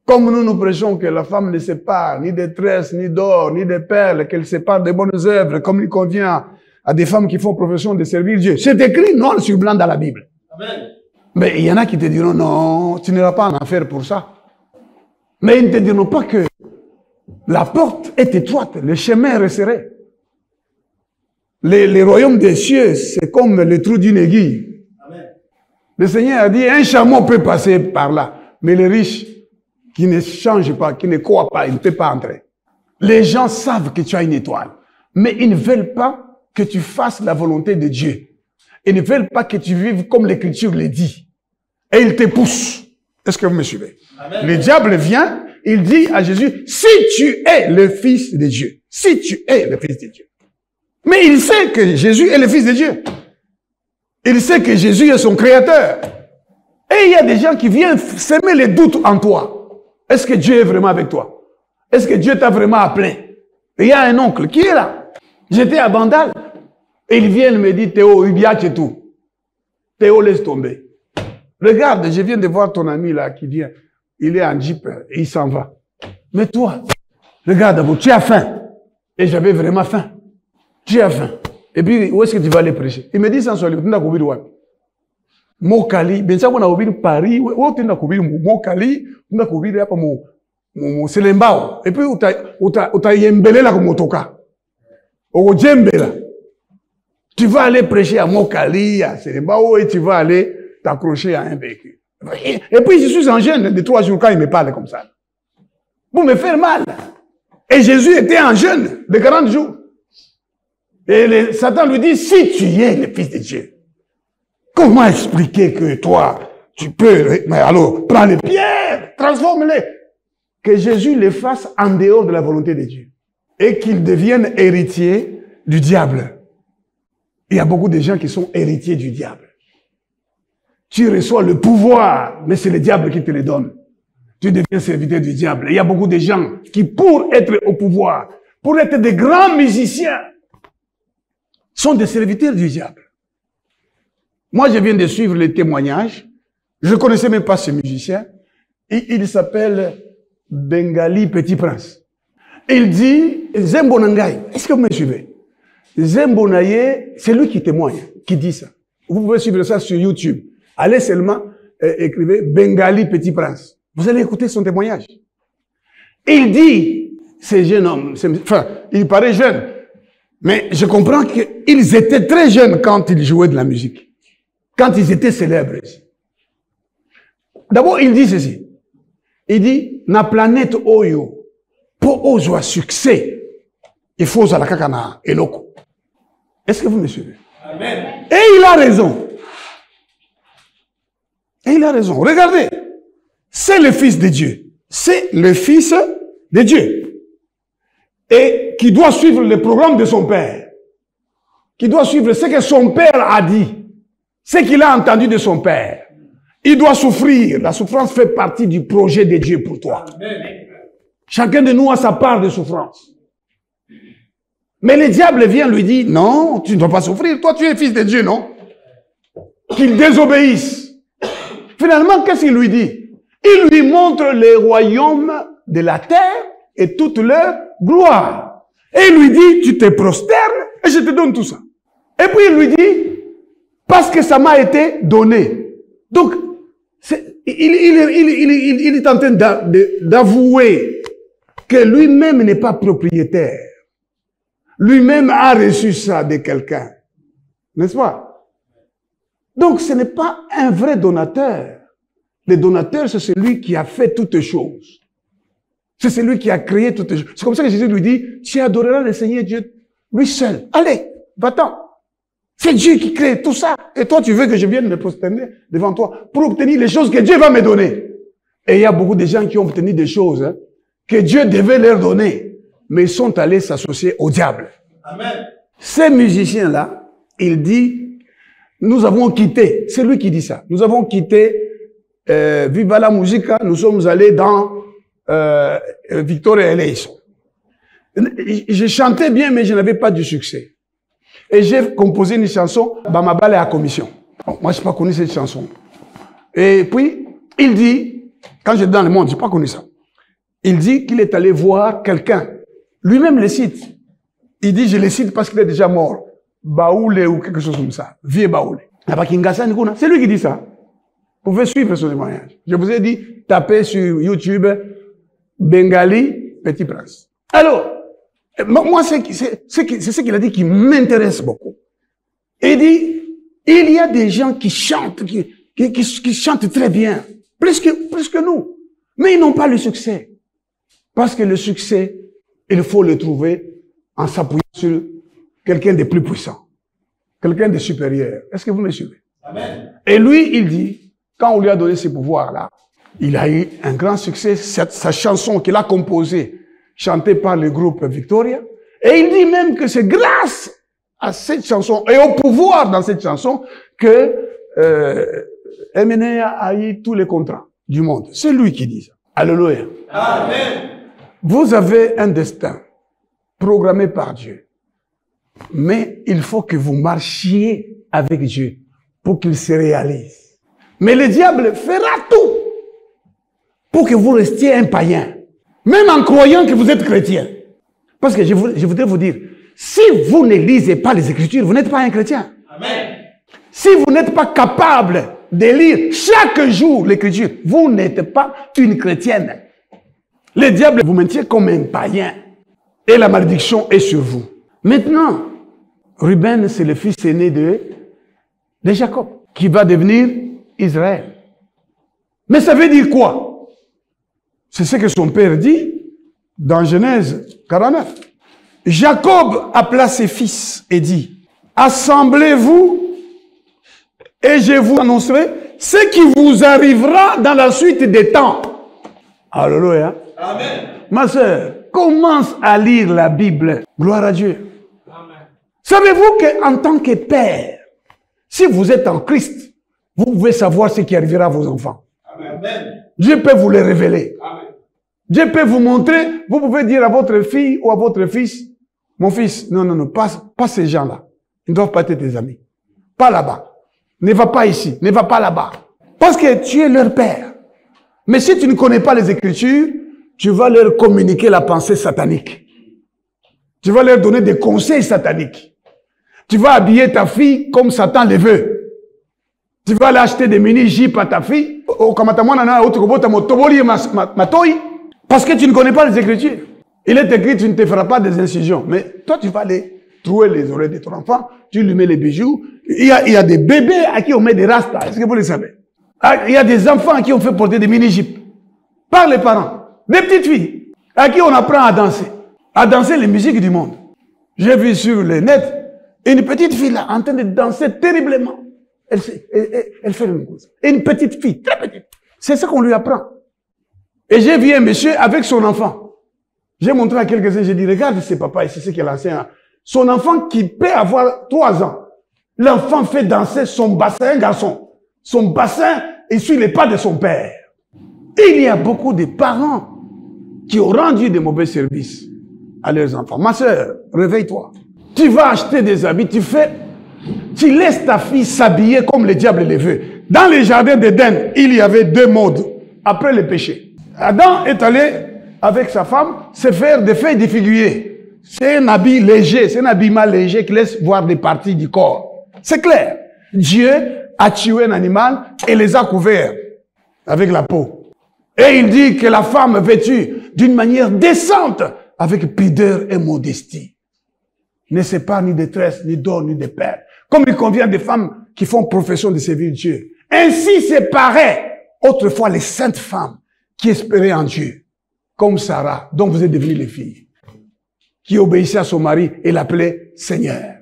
Comme nous prêchons que la femme ne sépare ni de tresses, ni d'or, ni de perles, qu'elle sépare des bonnes œuvres, comme il convient à des femmes qui font profession de servir Dieu. C'est écrit noir sur blanc dans la Bible. Amen. Mais il y en a qui te diront, non, tu n'iras pas en enfer pour ça. Mais ils ne te diront pas que la porte est étroite, le chemin est resserré. Les royaumes des cieux, c'est comme le trou d'une aiguille. Amen. Le Seigneur a dit, un chameau peut passer par là, mais les riches qui ne changent pas, qui ne croient pas, ils ne peuvent pas entrer. Les gens savent que tu as une étoile, mais ils ne veulent pas que tu fasses la volonté de Dieu. Ils ne veulent pas que tu vives comme l'Écriture le dit. Et ils te poussent. Est-ce que vous me suivez? Amen. Le diable vient, il dit à Jésus, si tu es le Fils de Dieu, si tu es le Fils de Dieu. Mais il sait que Jésus est le Fils de Dieu. Il sait que Jésus est son Créateur. Et il y a des gens qui viennent semer les doutes en toi. Est-ce que Dieu est vraiment avec toi? Est-ce que Dieu t'a vraiment appelé? Et il y a un oncle qui est là. J'étais à Bandal. Et il vient me dire, Théo, il y a tout. Théo, laisse tomber. Regarde, je viens de voir ton ami là qui vient. Il est en jeep et il s'en va. Mais toi, regarde, tu as faim. Et j'avais vraiment faim. Tu as faim. Et puis, où est-ce que tu vas aller prêcher? Il me dit sans soleil, tu n'as pas oublié. Mokali, ben ça on a oublié Paris, où tu n'as pas oublié Mokali, tu n'as pas oublié mon Selembao. Et puis, où t'as yembelé là comme motoka. Au djembe là. Tu vas aller prêcher à Mokali, à Selembao, et tu vas aller t'accrocher à un véhicule. Et puis, je suis en jeûne de 3 jours quand il me parle comme ça. Pour me faire mal. Et Jésus était en jeûne de 40 jours. Et Satan lui dit, si tu es le Fils de Dieu, comment expliquer que toi, tu peux, mais alors, prends les pierres, transforme-les. Que Jésus les fasse en dehors de la volonté de Dieu. Et qu'il devienne héritier du diable. Il y a beaucoup de gens qui sont héritiers du diable. Tu reçois le pouvoir, mais c'est le diable qui te le donne. Tu deviens serviteur du diable. Il y a beaucoup de gens qui, pour être au pouvoir, pour être des grands musiciens, sont des serviteurs du diable. Moi, je viens de suivre les témoignages. Je ne connaissais même pas ce musicien. Et il s'appelle Bengali Petit Prince. Il dit, Zembonangaï. Est-ce que vous me suivez? Zembonaye, c'est lui qui témoigne, qui dit ça. Vous pouvez suivre ça sur YouTube. Allez seulement, écrivez Bengali Petit Prince. Vous allez écouter son témoignage. Il dit, ces jeunes hommes, enfin, il paraît jeune, mais je comprends qu'ils étaient très jeunes quand ils jouaient de la musique. Quand ils étaient célèbres. D'abord, il dit ceci. Il dit, na planète Oyo, pour oser succès, il faut à la kakana et loco. Est-ce que vous me suivez? Amen. Et il a raison. Et il a raison. Regardez. C'est le Fils de Dieu. C'est le Fils de Dieu. Et qui doit suivre le programme de son Père. Qui doit suivre ce que son Père a dit. Ce qu'il a entendu de son Père. Il doit souffrir. La souffrance fait partie du projet de Dieu pour toi. Amen. Chacun de nous a sa part de souffrance. Mais le diable vient lui dire, non, tu ne dois pas souffrir. Toi, tu es fils de Dieu, non? Qu'il désobéisse. Finalement, qu'est-ce qu'il lui dit? Il lui montre les royaumes de la terre et toute leur gloire. Et il lui dit, tu te prosternes et je te donne tout ça. Et puis il lui dit, parce que ça m'a été donné. Donc, il est en train d'avouer que lui-même n'est pas propriétaire. Lui-même a reçu ça de quelqu'un. N'est-ce pas? Donc, ce n'est pas un vrai donateur. Le donateur, c'est celui qui a fait toutes choses. C'est celui qui a créé toutes choses. C'est comme ça que Jésus lui dit, tu adoreras le Seigneur Dieu, lui seul. Allez, va-t'en. C'est Dieu qui crée tout ça. Et toi, tu veux que je vienne me prosterner devant toi pour obtenir les choses que Dieu va me donner. Et il y a beaucoup de gens qui ont obtenu des choses que Dieu devait leur donner. Mais ils sont allés s'associer au diable. Amen. Ces musiciens-là, il dit, nous avons quitté, c'est lui qui dit ça, nous avons quitté Viva la Musica, nous sommes allés dans Victoria Eleison. Je chantais bien, mais je n'avais pas du succès. Et j'ai composé une chanson, Bamabale à commission. Bon, moi, je n'ai pas connu cette chanson. Et puis, il dit, quand j'étais dans le monde, je n'ai pas connu ça. Il dit qu'il est allé voir quelqu'un. Lui-même le cite. Il dit, je le cite parce qu'il est déjà mort. Baoulé ou quelque chose comme ça. Vieux Baoulé. C'est lui qui dit ça. Vous pouvez suivre son témoignage. Je vous ai dit, tapez sur YouTube, Bengali, Petit Prince. Alors, moi, c'est ce qu'il a dit qui m'intéresse beaucoup. Il dit, il y a des gens qui chantent, qui chantent très bien. Plus que nous. Mais ils n'ont pas le succès. Parce que le succès, il faut le trouver en s'appuyant sur quelqu'un de plus puissant. Quelqu'un de supérieur. Est-ce que vous me suivez? Amen. Et lui, il dit, quand on lui a donné ce pouvoir-là, il a eu un grand succès. Sa chanson qu'il a composée, chantée par le groupe Victoria. Et il dit même que c'est grâce à cette chanson et au pouvoir dans cette chanson que MNA a eu tous les contrats du monde. C'est lui qui dit ça. Alléluia. Amen. Vous avez un destin programmé par Dieu. Mais il faut que vous marchiez avec Dieu pour qu'il se réalise. Mais le diable fera tout pour que vous restiez un païen. Même en croyant que vous êtes chrétien. Parce que je voudrais vous dire, si vous ne lisez pas les Écritures, vous n'êtes pas un chrétien. Amen. Si vous n'êtes pas capable de lire chaque jour l'Écriture, vous n'êtes pas une chrétienne. Le diable vous maintient comme un païen. Et la malédiction est sur vous. Maintenant, Ruben, c'est le fils aîné de Jacob, qui va devenir Israël. Mais ça veut dire quoi? C'est ce que son père dit dans Genèse 49. Jacob appela ses fils et dit, assemblez-vous et je vous annoncerai ce qui vous arrivera dans la suite des temps. Alléluia. Amen. Ma sœur, commence à lire la Bible. Gloire à Dieu. Amen. Savez-vous qu'en tant que père, si vous êtes en Christ, vous pouvez savoir ce qui arrivera à vos enfants. Amen. Dieu peut vous le révéler. Amen. Dieu peut vous montrer. Vous pouvez dire à votre fille ou à votre fils, mon fils, non, pas ces gens-là. Ils ne doivent pas être tes amis. Pas là-bas. Ne va pas ici. Ne va pas là-bas. Parce que tu es leur père. Mais si tu ne connais pas les Écritures, tu vas leur communiquer la pensée satanique. Tu vas leur donner des conseils sataniques. Tu vas habiller ta fille comme Satan le veut. Tu vas aller acheter des mini-jeeps à ta fille. Parce que tu ne connais pas les Écritures. Il est écrit, tu ne te feras pas des incisions. Mais toi, tu vas aller trouer les oreilles de ton enfant. Tu lui mets les bijoux. Il y a des bébés à qui on met des rastas. Est-ce que vous le savez? Il y a des enfants à qui on fait porter des mini-jeeps. Par les parents. Des petites filles à qui on apprend à danser les musiques du monde. J'ai vu sur le net une petite fille là en train de danser terriblement. Elle fait le même chose. Une petite fille, très petite. C'est ça qu'on lui apprend. Et j'ai vu un monsieur avec son enfant. J'ai montré à quelques-uns, j'ai dit, regarde ce papa ici, c'est ce qu'il enseigne. Son enfant qui peut avoir 3 ans. L'enfant fait danser son bassin, un garçon. Son bassin, il suit les pas de son père. Il y a beaucoup de parents qui ont rendu de mauvais services à leurs enfants. Ma soeur, réveille-toi. Tu vas acheter des habits, tu laisses ta fille s'habiller comme le diable le veut. Dans les jardins d'Éden, il y avait 2 modes après le péché. Adam est allé avec sa femme se faire des feuilles de figuier. C'est un habit léger, c'est un habillement léger qui laisse voir des parties du corps. C'est clair. Dieu a tué un animal et les a couverts avec la peau. Et il dit que la femme vêtue d'une manière décente, avec pudeur et modestie, ne sépare ni détresse, ni dor, ni de père. Comme il convient des femmes qui font profession de servir Dieu. Ainsi séparaient autrefois les saintes femmes qui espéraient en Dieu, comme Sarah, dont vous êtes devenues les filles, qui obéissait à son mari et l'appelait Seigneur.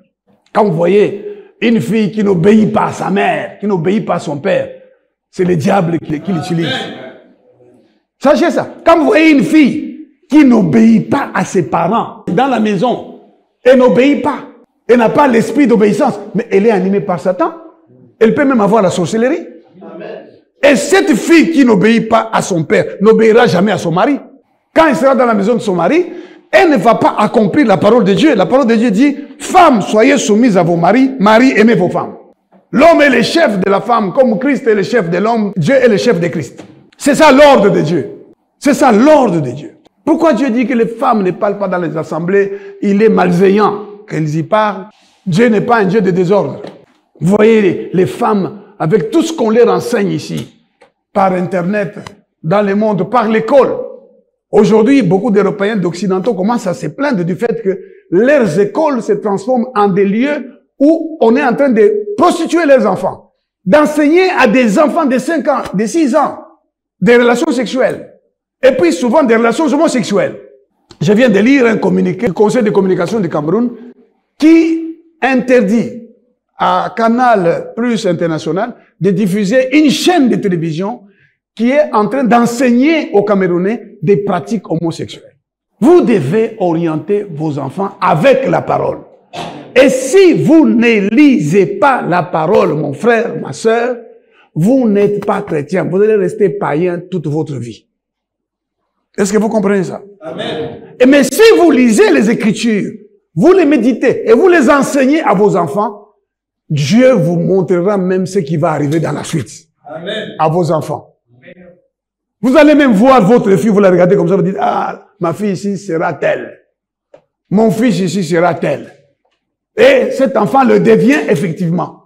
Quand vous voyez une fille qui n'obéit pas à sa mère, qui n'obéit pas à son père, c'est le diable qui l'utilise. Sachez ça. Quand vous voyez une fille qui n'obéit pas à ses parents dans la maison, elle n'obéit pas, elle n'a pas l'esprit d'obéissance, mais elle est animée par Satan. Elle peut même avoir la sorcellerie. Et cette fille qui n'obéit pas à son père n'obéira jamais à son mari. Quand elle sera dans la maison de son mari, elle ne va pas accomplir la parole de Dieu. La parole de Dieu dit, femmes, soyez soumises à vos maris, maris, aimez vos femmes. L'homme est le chef de la femme, comme Christ est le chef de l'homme, Dieu est le chef de Christ. C'est ça l'ordre de Dieu. C'est ça l'ordre de Dieu. Pourquoi Dieu dit que les femmes ne parlent pas dans les assemblées? Il est malveillant qu'elles y parlent. Dieu n'est pas un Dieu de désordre. Vous voyez les femmes, avec tout ce qu'on leur enseigne ici, par Internet, dans le monde, par l'école. Aujourd'hui, beaucoup d'Européens, d'Occidentaux commencent à se plaindre du fait que leurs écoles se transforment en des lieux où on est en train de prostituer leurs enfants. D'enseigner à des enfants de 5 ans, de 6 ans, des relations sexuelles. Et puis souvent des relations homosexuelles. Je viens de lire un communiqué du Conseil de communication du Cameroun qui interdit à Canal Plus International de diffuser une chaîne de télévision qui est en train d'enseigner aux Camerounais des pratiques homosexuelles. Vous devez orienter vos enfants avec la parole. Et si vous ne lisez pas la parole, mon frère, ma sœur, vous n'êtes pas chrétien. Vous allez rester païen toute votre vie. Est-ce que vous comprenez ça? Amen. Mais si vous lisez les Écritures, vous les méditez et vous les enseignez à vos enfants, Dieu vous montrera même ce qui va arriver dans la suite. Amen. À vos enfants. Amen. Vous allez même voir votre fille, vous la regardez comme ça, vous dites, ah, ma fille ici sera telle. Mon fils ici sera tel. Et cet enfant le devient effectivement.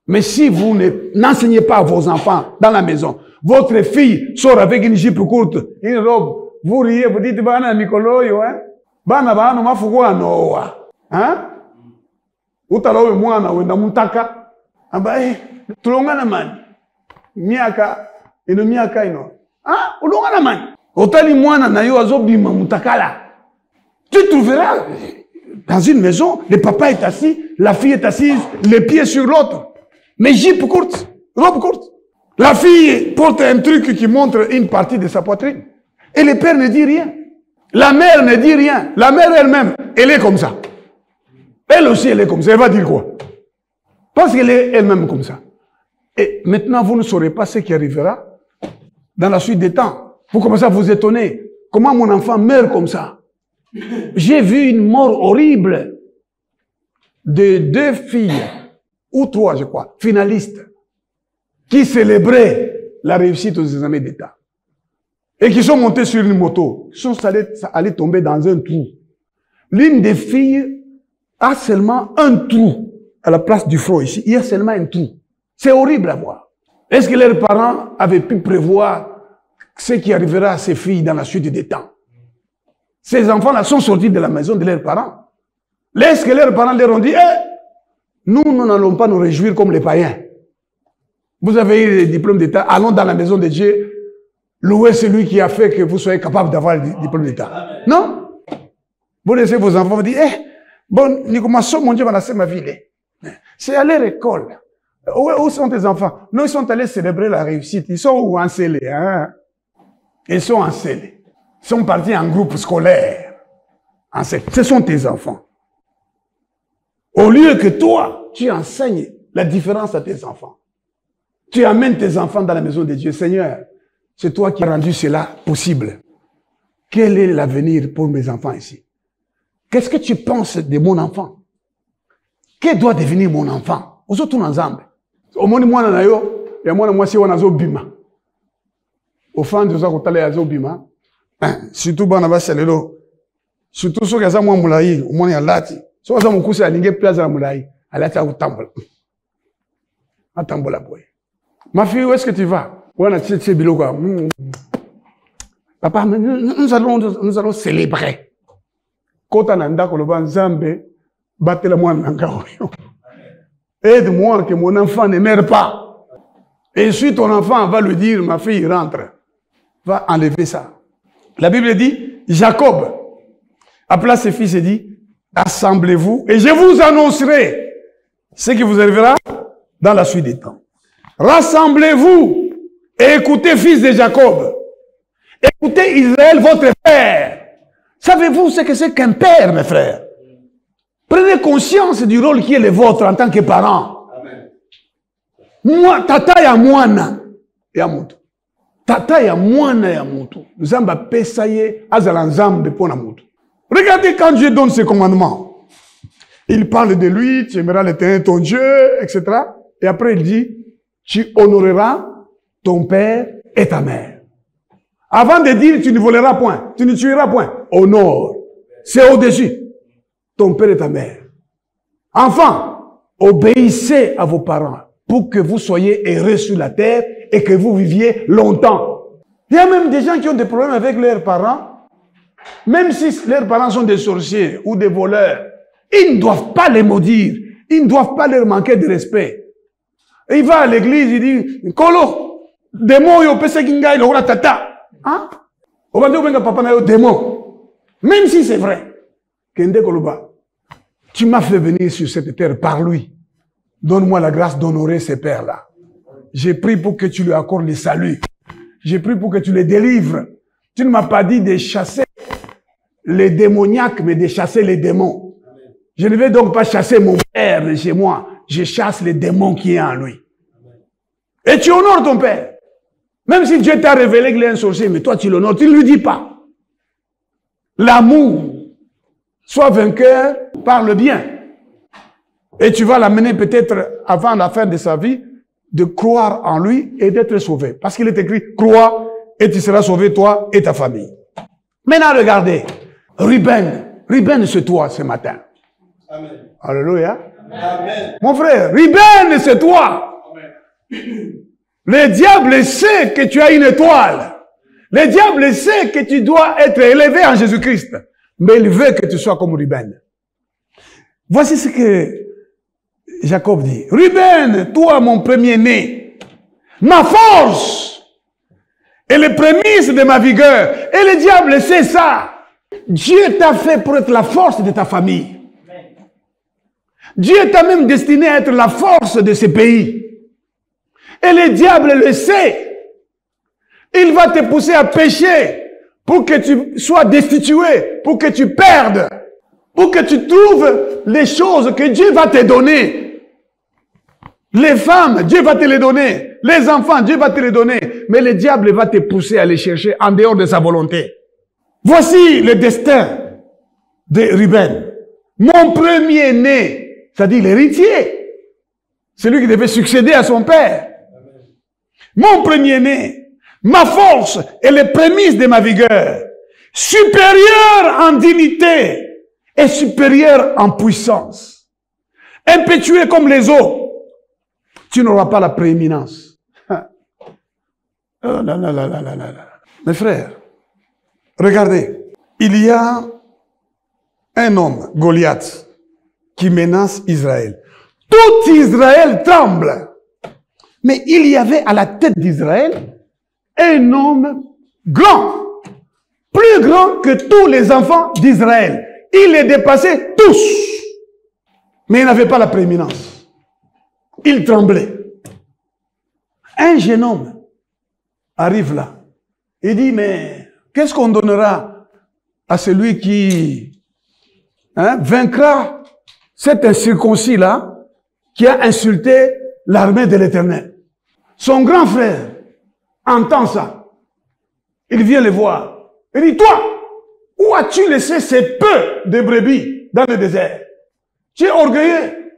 Mais si vous n'enseignez pas à vos enfants dans la maison, votre fille sort avec une jupe courte, une robe, vous riez, vous dites, bana mikoloyo, hein? Bana bana mafugo anoa. Hein? Utalowe mwana wenda mutaka. Amba tulongana mani. Miaka ino. Ah, ulongana mani. Otali mwana na yo azobima mutakala. Tu trouveras dans une maison, le papa est assis, la fille est assise, les pieds sur l'autre. Mais jupe courte, robe courte. La fille porte un truc qui montre une partie de sa poitrine. Et le père ne dit rien. La mère ne dit rien. La mère elle-même, elle est comme ça. Elle aussi, elle est comme ça. Elle va dire quoi? Parce qu'elle est elle-même comme ça. Et maintenant, vous ne saurez pas ce qui arrivera dans la suite des temps. Vous commencez à vous étonner. Comment mon enfant meurt comme ça? J'ai vu une mort horrible de 2 filles, ou 3, je crois, finalistes, qui célébraient la réussite aux examens d'État. Et qui sont montées sur une moto. Ils sont allés tomber dans un trou. L'une des filles a seulement un trou à la place du front ici. Il y a seulement un trou. C'est horrible à voir. Est-ce que leurs parents avaient pu prévoir ce qui arrivera à ces filles dans la suite des temps? Ces enfants-là sont sortis de la maison de leurs parents. Est-ce que leurs parents leur ont dit, nous n'allons pas nous réjouir comme les païens. Vous avez eu le diplôme d'État, allons dans la maison de Dieu, louez celui qui a fait que vous soyez capable d'avoir le diplôme d'État. Non? Vous laissez vos enfants vous dire, bon, Nicomasso, mon Dieu, va lancer ma vie. C'est à leur école. Où sont tes enfants? Non, ils sont allés célébrer la réussite. Ils sont où encelés, hein? Ils sont encelés. Ils sont partis en groupe scolaire. Ce sont tes enfants. Au lieu que toi, tu enseignes la différence à tes enfants. Tu amènes tes enfants dans la maison de Dieu. Seigneur, c'est toi qui as rendu cela possible. Quel est l'avenir pour mes enfants ici? qu'est-ce que tu penses de mon enfant? Qui doit devenir mon enfant? Aux autres ensemble. Au moins, moi, et moi, si on a bima. Au fond, de ça, quand on a bima. Surtout, on a chalelo. Surtout, ceux qui ont un moulaï, au moins, il y a lati. Ceux qui ont un coup, c'est à l'ingé place à la moulaï. À la table, à tambola, boy. Ma fille, où est-ce que tu vas? On a tché bilo quoi. Papa, nous allons célébrer. Quand on a un d'accord, le ban Zambé, battez-le-moi en Gaoyo. Aide-moi que mon enfant ne meure pas. Et ensuite, ton enfant va lui dire, ma fille, rentre. Va enlever ça. La Bible dit, Jacob appela ses fils et dit, assemblez-vous et je vous annoncerai ce qui vous arrivera dans la suite des temps. Rassemblez-vous et écoutez, fils de Jacob. Écoutez Israël, votre père. Savez-vous ce que c'est qu'un père, mes frères? Prenez conscience du rôle qui est le vôtre en tant que parent. Amen. Moi, tata ya mwana ya mutu. Tata ya mwana ya mutu. Nzamba pesaye azala nzambe pona mutu. Regardez quand Dieu donne ses commandements. Il parle de lui, tu aimeras l'Éternel ton Dieu, etc. Et après il dit, tu honoreras ton père et ta mère. Avant de dire, tu ne voleras point, tu ne tueras point. Honore. C'est au-dessus. Ton père et ta mère. Enfants, obéissez à vos parents pour que vous soyez heureux sur la terre et que vous viviez longtemps. Il y a même des gens qui ont des problèmes avec leurs parents, même si leurs parents sont des sorciers ou des voleurs. Ils ne doivent pas les maudire. Ils ne doivent pas leur manquer de respect. Et il va à l'église, il dit, Kolo, démon, yo pese kinga, il aura tata. Hein? On va dire, papa, na yo démon. Même si c'est vrai. Kende Koloba, tu m'as fait venir sur cette terre par lui. Donne-moi la grâce d'honorer ces pères-là. J'ai prié pour que tu lui accordes le salut. J'ai prié pour que tu les délivres. Tu ne m'as pas dit de chasser les démoniaques, mais de chasser les démons. Je ne vais donc pas chasser mon père de chez moi. Je chasse les démons qui est en lui. Et tu honores ton père. Même si Dieu t'a révélé qu'il est un sorcier, mais toi tu l'honores, tu ne lui dis pas. L'amour. Sois vainqueur par le bien. Et tu vas l'amener peut-être avant la fin de sa vie de croire en lui et d'être sauvé. Parce qu'il est écrit, crois et tu seras sauvé toi et ta famille. Maintenant regardez, Ruben c'est toi ce matin. Amen. Alléluia. Amen. Mon frère, Ruben c'est toi. Amen. Le diable sait que tu as une étoile. Le diable sait que tu dois être élevé en Jésus-Christ. Mais il veut que tu sois comme Ruben. Voici ce que Jacob dit. Ruben, toi mon premier-né, ma force et les prémices de ma vigueur. Et le diable sait ça. Dieu t'a fait pour être la force de ta famille. Dieu t'a même destiné à être la force de ce pays. Et le diable le sait. Il va te pousser à pécher pour que tu sois destitué, pour que tu perdes, pour que tu trouves les choses que Dieu va te donner. Les femmes, Dieu va te les donner. Les enfants, Dieu va te les donner. Mais le diable va te pousser à les chercher en dehors de sa volonté. Voici le destin de Ruben. Mon premier-né, c'est-à-dire l'héritier, celui qui devait succéder à son père. Mon premier-né, ma force et les prémices de ma vigueur, supérieure en dignité et supérieure en puissance. Impétueux comme les eaux, tu n'auras pas la prééminence. Oh là là là là là là. Mes frères, regardez, il y a un homme, Goliath, qui menace Israël. Tout Israël tremble. Mais il y avait à la tête d'Israël un homme grand, plus grand que tous les enfants d'Israël. Il les dépassait tous. Mais il n'avait pas la prééminence. Il tremblait. Un jeune homme arrive là. Il dit, mais qu'est-ce qu'on donnera à celui qui vaincra cet incirconcis-là qui a insulté l'armée de l'Éternel? Son grand frère entend ça. Il vient le voir. Il dit, toi, Où as-tu laissé ces peu de brebis dans le désert? Tu es orgueilleux.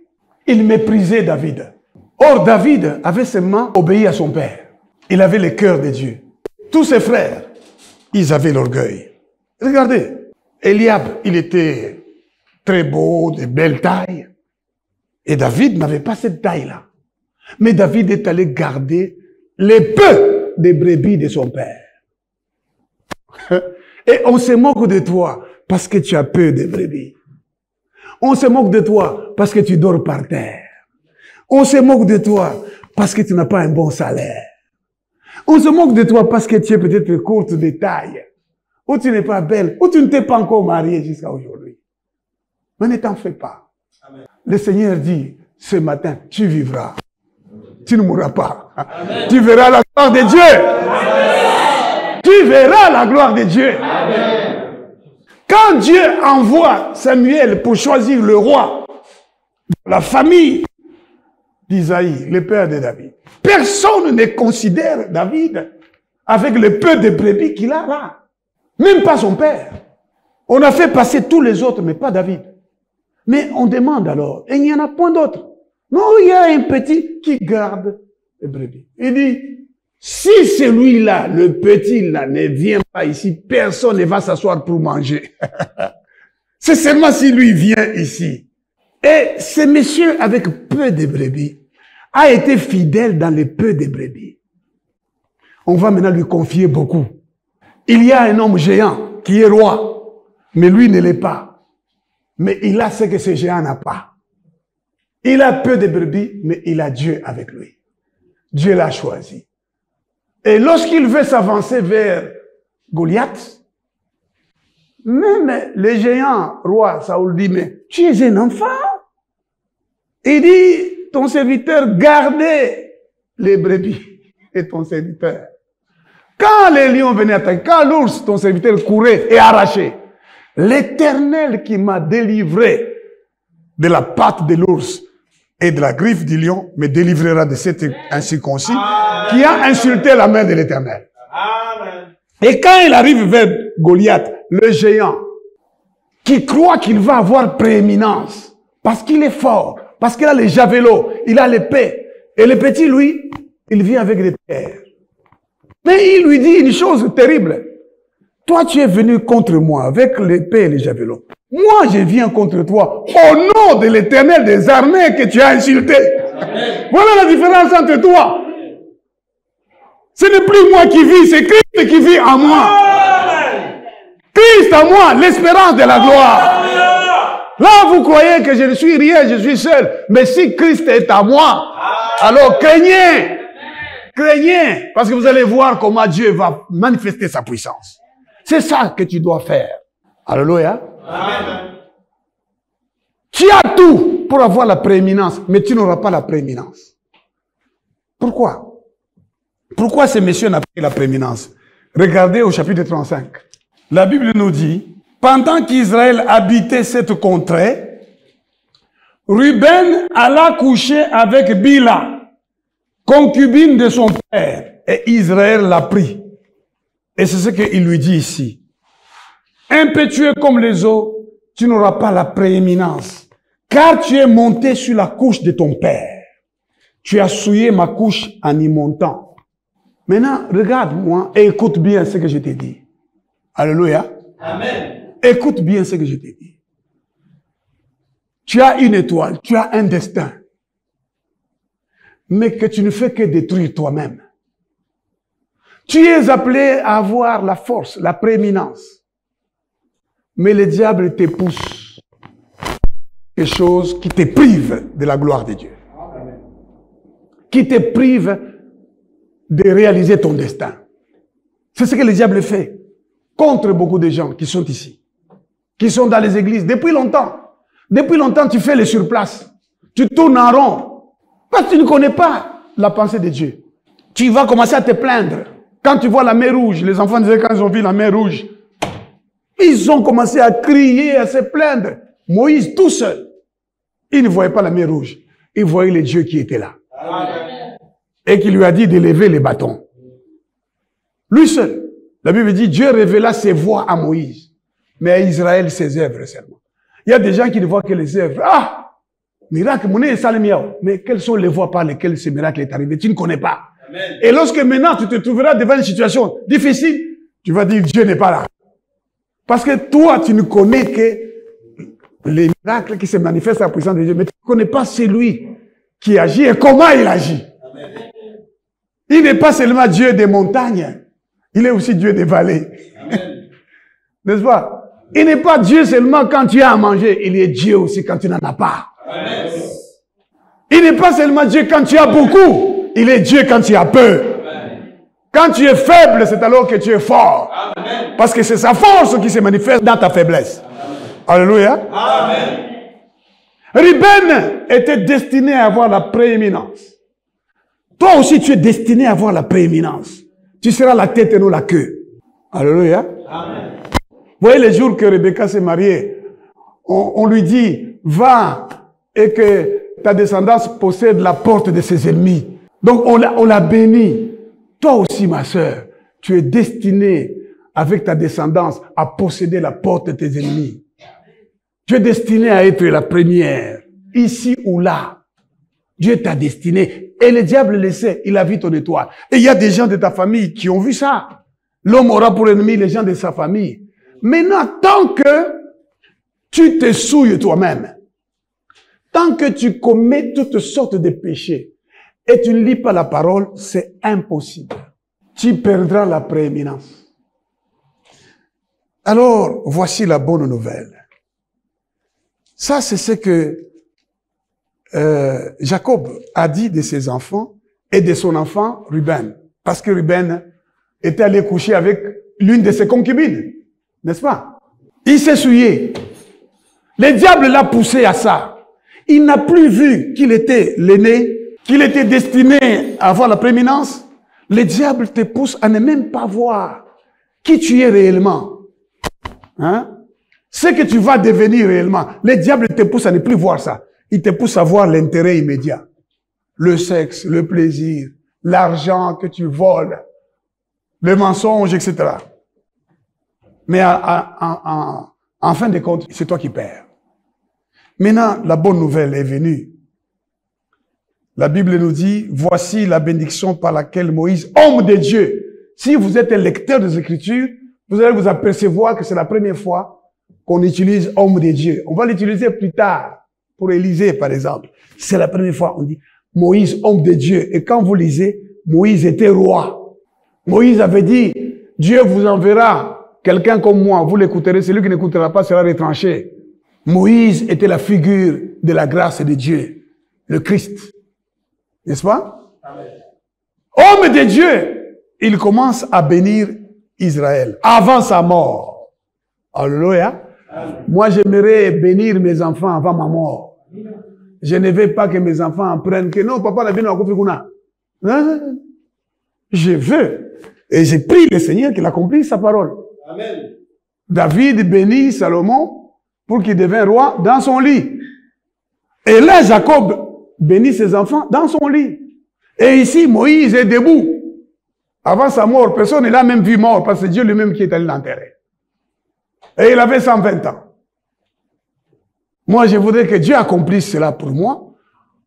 Il méprisait David. Or, David avait seulement obéi à son père. Il avait le cœur de Dieu. Tous ses frères, ils avaient l'orgueil. Regardez, Eliab, il était très beau, de belle taille. Et David n'avait pas cette taille-là. Mais David est allé garder les peu de brebis de son père. Et on se moque de toi parce que tu as peu de brebis. On se moque de toi parce que tu dors par terre. On se moque de toi parce que tu n'as pas un bon salaire. On se moque de toi parce que tu es peut-être courte de taille. Ou tu n'es pas belle. Ou tu ne t'es pas encore mariée jusqu'à aujourd'hui. Mais ne t'en fais pas. Amen. Le Seigneur dit, ce matin, tu vivras. Tu ne mourras pas. Amen. Tu verras la gloire de Dieu. Amen. Tu verras la gloire de Dieu. Amen. Quand Dieu envoie Samuel pour choisir le roi, la famille d'Isaïe, le père de David, personne ne considère David avec le peu de brebis qu'il a là. Même pas son père. On a fait passer tous les autres, mais pas David. Mais on demande alors, et il n'y en a point d'autre. Non, il y a un petit qui garde les brebis. Il dit, si celui-là, le petit là, ne vient pas ici, personne ne va s'asseoir pour manger. C'est seulement si lui vient ici. Et ce monsieur avec peu de brebis a été fidèle dans les peu de brebis. On va maintenant lui confier beaucoup. Il y a un homme géant qui est roi, mais lui ne l'est pas. Mais il a ce que ce géant n'a pas. Il a peu de brebis, mais il a Dieu avec lui. Dieu l'a choisi. Et lorsqu'il veut s'avancer vers Goliath, même le géant roi Saoul dit, mais tu es un enfant. Il dit, ton serviteur gardait les brebis et ton serviteur. Quand les lions venaient attaquer, quand l'ours, ton serviteur, courait et arrachait, l'Éternel qui m'a délivré de la patte de l'ours et de la griffe du lion me délivrera de cet incirconcis qui a insulté la main de l'Éternel. Et quand il arrive vers Goliath, le géant, qui croit qu'il va avoir prééminence, parce qu'il est fort, parce qu'il a les javelots, il a l'épée, et le petit, lui, il vient avec des pierres. Mais il lui dit une chose terrible. Toi, tu es venu contre moi avec l'épée et les javelots. Moi, je viens contre toi au nom de l'Éternel des armées que tu as insulté. Amen. Voilà la différence entre toi. Ce n'est plus moi qui vis, c'est Christ qui vit en moi. Amen. Christ en moi, l'espérance de la gloire. Amen. Là, vous croyez que je ne suis rien, je suis seul. Mais si Christ est en moi, alors craignez. Craignez, parce que vous allez voir comment Dieu va manifester sa puissance. C'est ça que tu dois faire. Alléluia. Amen. Tu as tout pour avoir la prééminence, mais tu n'auras pas la prééminence. Pourquoi? Pourquoi ce monsieur n'a pas la prééminence? Regardez au chapitre 35. La Bible nous dit, pendant qu'Israël habitait cette contrée, Ruben alla coucher avec Bila, concubine de son père, et Israël l'a pris. Et c'est ce qu'il lui dit ici. Impétueux comme les eaux, tu n'auras pas la prééminence, car tu es monté sur la couche de ton père. Tu as souillé ma couche en y montant. Maintenant, regarde-moi et écoute bien ce que je t'ai dit. Alléluia. Amen. Écoute bien ce que je t'ai dit. Tu as une étoile, tu as un destin, mais que tu ne fais que détruire toi-même. Tu es appelé à avoir la force, la prééminence. Mais le diable te pousse quelque chose qui te prive de la gloire de Dieu. Amen. Qui te prive de réaliser ton destin. C'est ce que le diable fait contre beaucoup de gens qui sont ici, qui sont dans les églises depuis longtemps. Depuis longtemps, tu fais les surplaces. Tu tournes en rond. Parce que tu ne connais pas la pensée de Dieu. Tu vas commencer à te plaindre. Quand tu vois la mer rouge, les enfants disaient quand ils ont vu la mer rouge, ils ont commencé à crier, à se plaindre. Moïse, tout seul, il ne voyait pas la mer rouge. Il voyait le Dieu qui était là. Amen. Et qui lui a dit de lever les bâtons. Lui seul. La Bible dit, Dieu révéla ses voies à Moïse. mais à Israël, ses œuvres seulement. Il y a des gens qui ne voient que les œuvres. Ah! Miracle, mon nez salemiao. Mais quelles sont les voies par lesquelles ce miracle est arrivé? Tu ne connais pas. Amen. Et lorsque maintenant tu te trouveras devant une situation difficile, tu vas dire Dieu n'est pas là. Parce que toi, tu ne connais que les miracles qui se manifestent à la puissance de Dieu, mais tu ne connais pas celui qui agit et comment il agit. Amen. Il n'est pas seulement Dieu des montagnes, il est aussi Dieu des vallées. N'est-ce pas? Il n'est pas Dieu seulement quand tu as à manger, il est Dieu aussi quand tu n'en as pas. Amen. Il n'est pas seulement Dieu quand tu as beaucoup, il est Dieu quand tu as peu. Quand tu es faible, c'est alors que tu es fort. Amen. Parce que c'est sa force qui se manifeste dans ta faiblesse. Alléluia. Amen. Ruben était destiné à avoir la prééminence. Toi aussi, tu es destiné à avoir la prééminence. Tu seras la tête et non la queue. Alléluia. Amen. Vous voyez les jours que Rebecca s'est mariée, on lui dit, va et que ta descendance possède la porte de ses ennemis. Donc on l'a béni. Toi aussi, ma sœur, tu es destiné avec ta descendance à posséder la porte de tes ennemis. Tu es destiné à être la première, ici ou là. Dieu t'a destiné. Et le diable le sait, il a vu ton étoile. Et il y a des gens de ta famille qui ont vu ça. L'homme aura pour ennemi les gens de sa famille. Maintenant, tant que tu te souilles toi-même, tant que tu commets toutes sortes de péchés, et tu ne lis pas la parole, c'est impossible. Tu perdras la prééminence. Alors, voici la bonne nouvelle. Ça, c'est ce que Jacob a dit de ses enfants et de son enfant Ruben. Parce que Ruben était allé coucher avec l'une de ses concubines. N'est-ce pas? Il s'est souillé. Le diable l'a poussé à ça. Il n'a plus vu qu'il était l'aîné, qu'il était destiné à avoir la prééminence. Le diable te pousse à ne même pas voir qui tu es réellement. Hein? Ce que tu vas devenir réellement. Le diable te pousse à ne plus voir ça. Il te pousse à voir l'intérêt immédiat. Le sexe, le plaisir, l'argent que tu voles, le mensonge, etc. Mais en fin de compte, c'est toi qui perds. Maintenant, la bonne nouvelle est venue. La Bible nous dit, voici la bénédiction par laquelle Moïse, homme de Dieu. Si vous êtes un lecteur des Écritures, vous allez vous apercevoir que c'est la première fois qu'on utilise homme de Dieu. On va l'utiliser plus tard, pour Élisée par exemple. C'est la première fois, on dit Moïse, homme de Dieu. Et quand vous lisez, Moïse était roi. Moïse avait dit, Dieu vous enverra quelqu'un comme moi, vous l'écouterez, celui qui n'écoutera pas sera retranché. Moïse était la figure de la grâce de Dieu, le Christ. N'est-ce pas? Amen. Homme de Dieu, il commence à bénir Israël avant sa mort. Alléluia. Moi, j'aimerais bénir mes enfants avant ma mort. Je ne veux pas que mes enfants apprennent que non, papa n'a bien compris qu'on a. Non. Je veux. Et j'ai prié le Seigneur qu'il accomplisse sa parole. Amen. David bénit Salomon pour qu'il devienne roi dans son lit. Et là, Jacob bénit ses enfants dans son lit. Et ici, Moïse est debout. Avant sa mort, personne ne l'a même vu mort parce que c'est Dieu lui-même qui est allé l'enterrer. Et il avait 120 ans. Moi, je voudrais que Dieu accomplisse cela pour moi,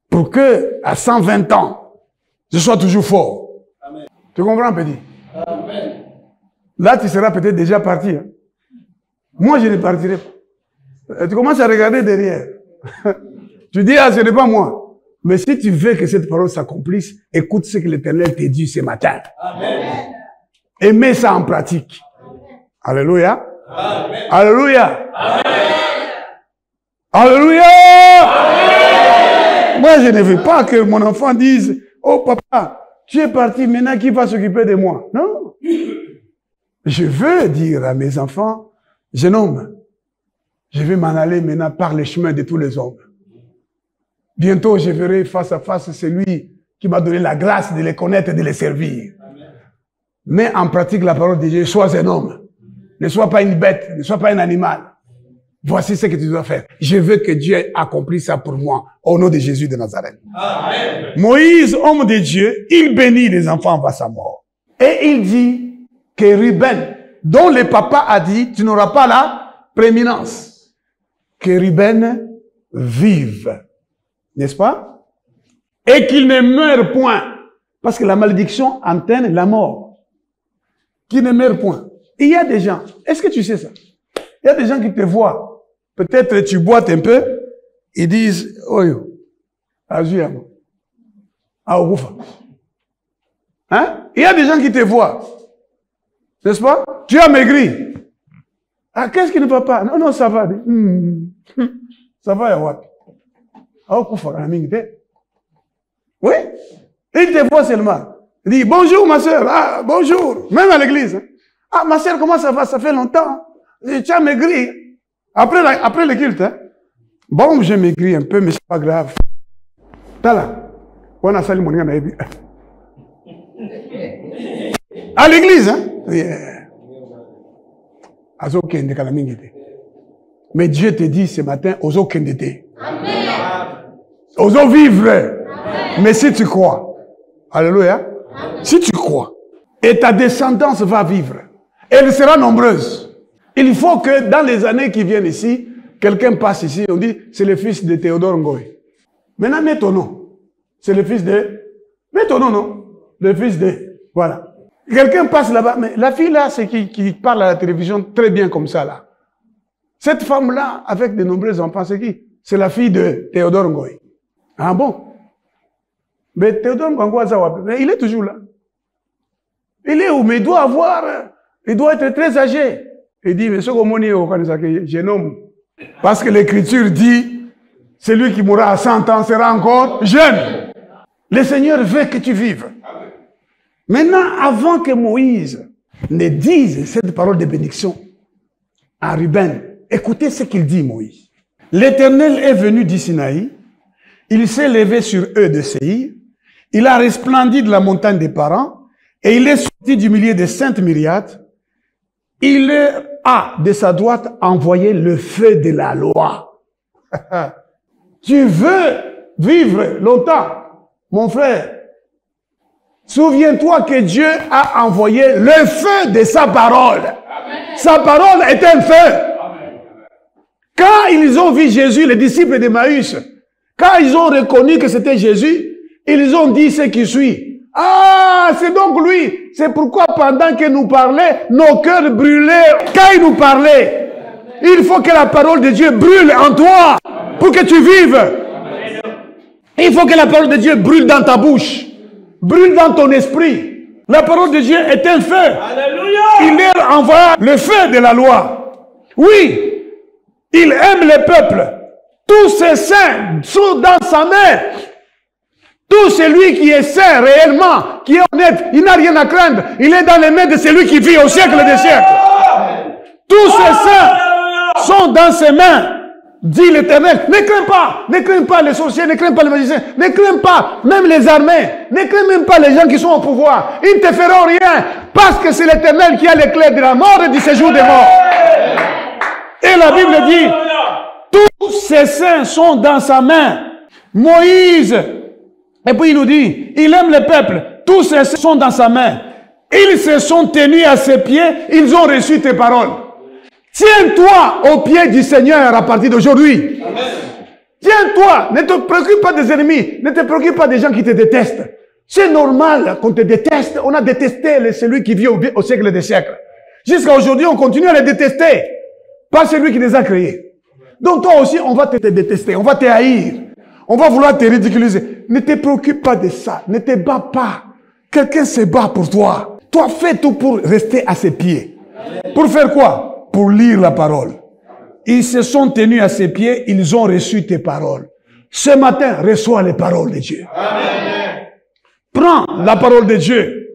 pour que, à 120 ans, je sois toujours fort. Amen. Tu comprends, petit? Amen. Là, tu seras peut-être déjà parti. Hein? Moi, je ne partirai pas. Tu commences à regarder derrière. Tu dis, ah, ce n'est pas moi. Mais si tu veux que cette parole s'accomplisse, écoute ce que l'Éternel t'a dit ce matin. Amen. Et mets ça en pratique. Alléluia. Amen. Alléluia. Amen. Alléluia. Amen. Moi, je ne veux pas que mon enfant dise, oh papa, tu es parti, maintenant qui va s'occuper de moi? Non. Je veux dire à mes enfants, jeune homme, je vais m'en aller maintenant par les chemins de tous les hommes. Bientôt, je verrai face à face celui qui m'a donné la grâce de les connaître et de les servir. Amen. Mets en pratique la parole de Dieu, sois un homme. Ne sois pas une bête, ne sois pas un animal. Voici ce que tu dois faire. Je veux que Dieu accomplisse ça pour moi, au nom de Jésus de Nazareth. Amen. Moïse, homme de Dieu, il bénit les enfants avant sa mort. Et il dit que Ruben, dont le papa a dit, tu n'auras pas la prééminence, que Ruben vive, n'est-ce pas? Et qu'il ne meure point, parce que la malédiction entraîne la mort. Qu'il ne meure point. Et il y a des gens, est-ce que tu sais ça? Il y a des gens qui te voient, peut-être tu boites un peu, ils disent, oh yo, azuyamo, aoufa. Hein? Il y a des gens qui te voient, n'est-ce pas? Tu as maigri. Ah, qu'est-ce qui ne va pas? Non, non, ça va. Ça va, Yawak. Oui? Il te voit seulement. Il dit, bonjour ma soeur. Ah, bonjour. Même à l'église. Hein? Ah, ma soeur, comment ça va? Ça fait longtemps. Tu as maigri. Après le culte. Hein? Bon, j'ai maigri un peu, mais c'est pas grave. T'as là. On a sali mon gars. À l'église, hein? Yeah. Mais Dieu te dit ce matin, oso kendete. Oso vivre. Amen. Mais si tu crois, alléluia, amen. Si tu crois, et ta descendance va vivre, elle sera nombreuse. Il faut que dans les années qui viennent ici, quelqu'un passe ici, on dit, c'est le fils de Théodore Ngoy. Maintenant, mets ton nom. C'est le fils de... Mets ton nom, non? Le fils de... Voilà. Quelqu'un passe là-bas, mais la fille là, c'est qui parle à la télévision très bien comme ça là. Cette femme-là, avec de nombreux enfants, c'est qui? C'est la fille de Théodore Ngoy. Ah bon? Mais Théodore Ngoy, mais il est toujours là. Il est où? Mais il doit être très âgé. Il dit, mais ce que je nomme. Parce que l'écriture dit, celui qui mourra à 100 ans sera encore jeune. Le Seigneur veut que tu vives. Maintenant, avant que Moïse ne dise cette parole de bénédiction à Ruben, écoutez ce qu'il dit, Moïse. L'Éternel est venu du Sinaï, il s'est levé sur eux de Séir, il a resplendi de la montagne des parents, et il est sorti du milieu des saintes myriades. Il a, de sa droite, envoyé le feu de la loi. Tu veux vivre longtemps, mon frère? Souviens-toi que Dieu a envoyé le feu de sa parole. Amen. Sa parole est un feu. Amen. Quand ils ont vu Jésus, les disciples d'Emmaüs, quand ils ont reconnu que c'était Jésus, ils ont dit ce qui suit. Ah, c'est donc lui. C'est pourquoi pendant qu'il nous parlait, nos cœurs brûlaient. Quand il nous parlait, il faut que la parole de Dieu brûle en toi pour que tu vives. Il faut que la parole de Dieu brûle dans ta bouche. Brûle dans ton esprit. La parole de Dieu est un feu. Alléluia. Il leur envoie le feu de la loi. Oui, il aime le peuple. Tous ses saints sont dans sa main. Tout celui qui est saint réellement, qui est honnête, il n'a rien à craindre. Il est dans les mains de celui qui vit au siècle des siècles. Tous ces saints sont dans ses mains. Dit l'Éternel, ne crains pas les sorciers, ne crains pas les magiciens, ne crains pas même les armées, ne crains même pas les gens qui sont au pouvoir. Ils ne te feront rien, parce que c'est l'Éternel qui a les clés de la mort et du séjour des morts. Et la Bible dit, tous ces saints sont dans sa main. Moïse, et puis il nous dit, il aime le peuple, tous ces saints sont dans sa main. Ils se sont tenus à ses pieds, ils ont reçu tes paroles. Tiens-toi au pied du Seigneur à partir d'aujourd'hui. Tiens-toi, ne te préoccupe pas des ennemis, ne te préoccupe pas des gens qui te détestent. C'est normal qu'on te déteste. On a détesté celui qui vit au siècle des siècles. Jusqu'à aujourd'hui, on continue à les détester. Pas celui qui les a créés. Donc toi aussi, on va te détester, on va te haïr. On va vouloir te ridiculiser. Ne te préoccupe pas de ça, ne te bats pas. Quelqu'un se bat pour toi. Toi, fais tout pour rester à ses pieds. Pour faire quoi? Pour lire la parole. Ils se sont tenus à ses pieds, ils ont reçu tes paroles. Ce matin, reçois les paroles de Dieu. Amen. Prends la parole de Dieu,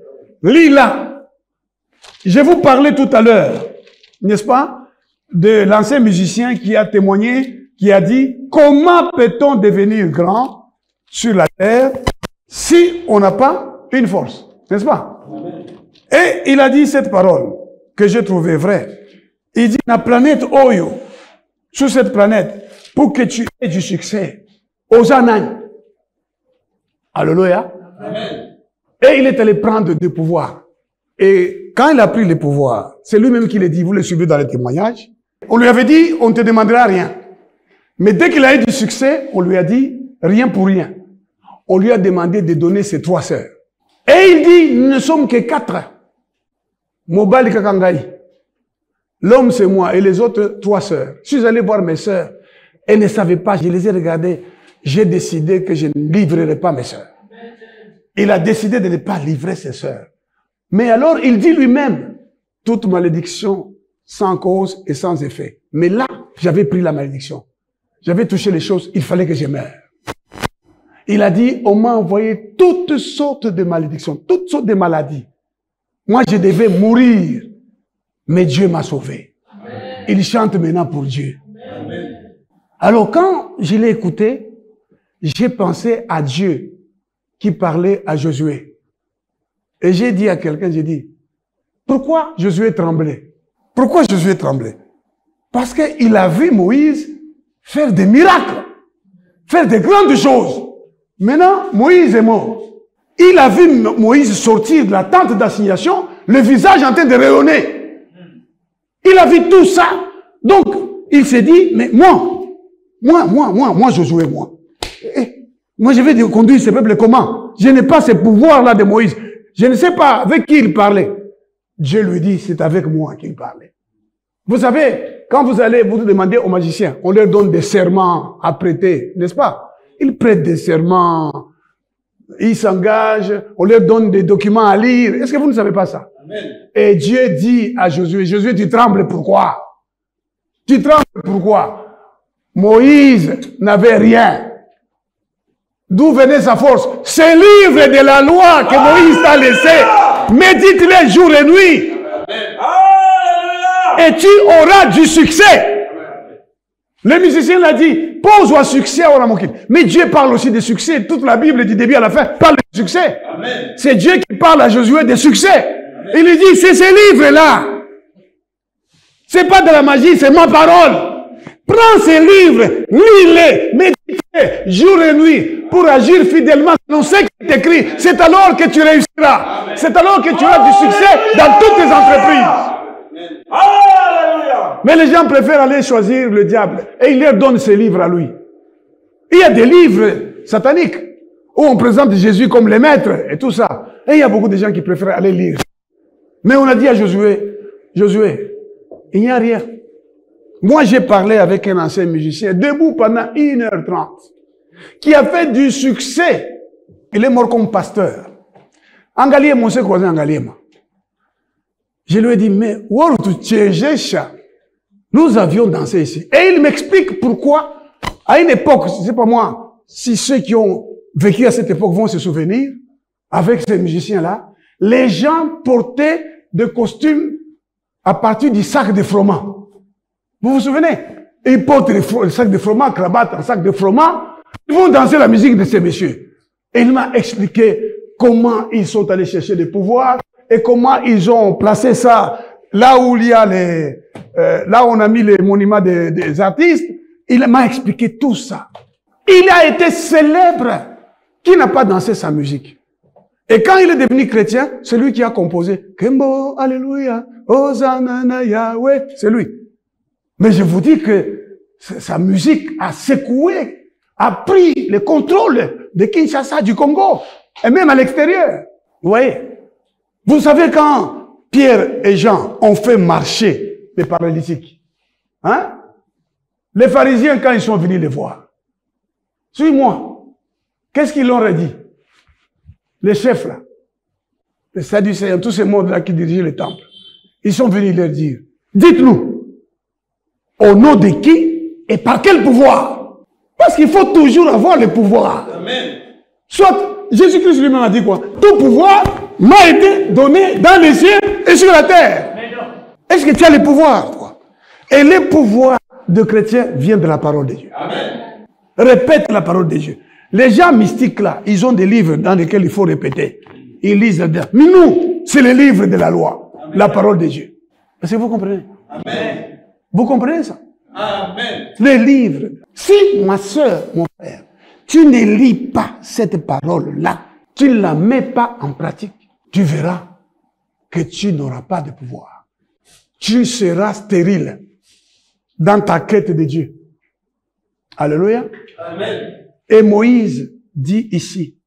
lis-la. Je vous parlais tout à l'heure, n'est-ce pas, de l'ancien musicien qui a témoigné, qui a dit, comment peut-on devenir grand sur la terre si on n'a pas une force, n'est-ce pas? Amen. Et il a dit cette parole que j'ai trouvée vraie. Il dit, la planète Oyo, sur cette planète, pour que tu aies du succès, aux ananes. Alléluia. Amen. Et il est allé prendre des pouvoirs. Et quand il a pris les pouvoirs, c'est lui-même qui les dit, vous le suivez dans les témoignages, On lui avait dit, on ne te demandera rien. Mais dès qu'il a eu du succès, on lui a dit, rien pour rien. On lui a demandé de donner ses 3 sœurs. Et il dit, nous ne sommes que 4. Mobali Kakangaï. L'homme, c'est moi, et les autres, 3 sœurs. Je suis allé voir mes sœurs. Elles ne savaient pas, je les ai regardées. J'ai décidé que je ne livrerai pas mes sœurs. Il a décidé de ne pas livrer ses sœurs. Mais alors, il dit lui-même, toute malédiction sans cause et sans effet. Mais là, j'avais pris la malédiction. J'avais touché les choses, il fallait que je meure. Il a dit, on m'a envoyé toutes sortes de malédictions, toutes sortes de maladies. Moi, je devais mourir, mais Dieu m'a sauvé. Amen. Il chante maintenant pour Dieu. Amen. Alors, quand je l'ai écouté, j'ai pensé à Dieu qui parlait à Josué. Et j'ai dit à quelqu'un, j'ai dit, pourquoi Josué tremblait? Pourquoi Josué tremblait? Parce qu'il a vu Moïse faire des miracles, faire de grandes choses. Maintenant, Moïse est mort. Il a vu Moïse sortir de la tente d'assignation, le visage en train de rayonner. Il a vu tout ça. Donc, il s'est dit, mais moi, Josué, moi. Moi, je vais conduire ce peuple comment? Je n'ai pas ce pouvoir-là de Moïse. Je ne sais pas avec qui il parlait. Dieu lui dit, c'est avec moi qu'il parlait. Vous savez, quand vous allez vous demander aux magiciens, on leur donne des serments à prêter, n'est-ce pas? Ils prêtent des serments, ils s'engagent, on leur donne des documents à lire. Est-ce que vous ne savez pas ça? Amen. Et Dieu dit à Josué, Josué, tu trembles pourquoi? Tu trembles pourquoi? Moïse n'avait rien. D'où venait sa force? Ces livres de la loi que Moïse t'a laissé, médite-les jour et nuit. Amen. Et tu auras du succès. Le musicien l'a dit, pose-toi succès au Ramokin. Mais Dieu parle aussi de succès. Toute la Bible, du début à la fin, parle de succès. C'est Dieu qui parle à Josué de succès. Amen. Il lui dit, c'est ces livres-là. C'est pas de la magie, c'est ma parole. Prends ces livres, lis-les, médite-les, jour et nuit, pour agir fidèlement selon ce qui est écrit. C'est alors que tu réussiras. C'est alors que tu auras du succès dans toutes tes entreprises. Alléluia. Mais les gens préfèrent aller choisir le diable et il leur donne ses livres à lui. Il y a des livres sataniques où on présente Jésus comme le maître et tout ça. Et il y a beaucoup de gens qui préfèrent aller lire. Mais on a dit à Josué, Josué, il n'y a rien. Moi, j'ai parlé avec un ancien musicien debout pendant 1h30 qui a fait du succès. Il est mort comme pasteur. Angalie, mon s'est croisé Angalie. Je lui ai dit, mais nous avions dansé ici. Et il m'explique pourquoi, à une époque, je ne sais pas moi, si ceux qui ont vécu à cette époque vont se souvenir, avec ces musiciens-là, les gens portaient des costumes à partir du sac de froment. Vous vous souvenez? Ils portent le sac de froment, cravate, un sac de froment. Ils vont danser la musique de ces messieurs. Et il m'a expliqué comment ils sont allés chercher des pouvoirs et comment ils ont placé ça là où il y a là où on a mis les monuments des artistes. Il m'a expliqué tout ça. Il a été célèbre. Qui n'a pas dansé sa musique? Et quand il est devenu chrétien, c'est lui qui a composé Kembo, Alléluia, Hosanna Yahweh, c'est lui. Mais je vous dis que sa musique a secoué, a pris le contrôle de Kinshasa, du Congo, et même à l'extérieur. Vous voyez? Vous savez quand Pierre et Jean ont fait marcher les paralytiques, hein? Les pharisiens, quand ils sont venus les voir, suis-moi, qu'est-ce qu'ils leur ont dit? Les chefs là, les Sadducéens, tous ces mondes-là qui dirigeaient le temple, ils sont venus leur dire, dites-nous, au nom de qui et par quel pouvoir? Parce qu'il faut toujours avoir le pouvoir. Amen. Soit, Jésus-Christ lui-même a dit quoi? Tout pouvoir m'a été donné dans les cieux et sur la terre. Est-ce que tu as le pouvoir, toi? Et le pouvoir de chrétien vient de la parole de Dieu. Amen. Répète la parole de Dieu. Les gens mystiques là, ils ont des livres dans lesquels il faut répéter. Ils lisent là-dedans. Mais nous, c'est les livres de la loi. Amen. La parole de Dieu. Est-ce que vous comprenez? Amen. Vous comprenez ça? Amen. Les livres. Si, ma soeur, mon frère, tu ne lis pas cette parole-là, tu ne la mets pas en pratique, tu verras que tu n'auras pas de pouvoir. Tu seras stérile. dans ta quête de Dieu. Alléluia. Amen. Et Moïse dit ici,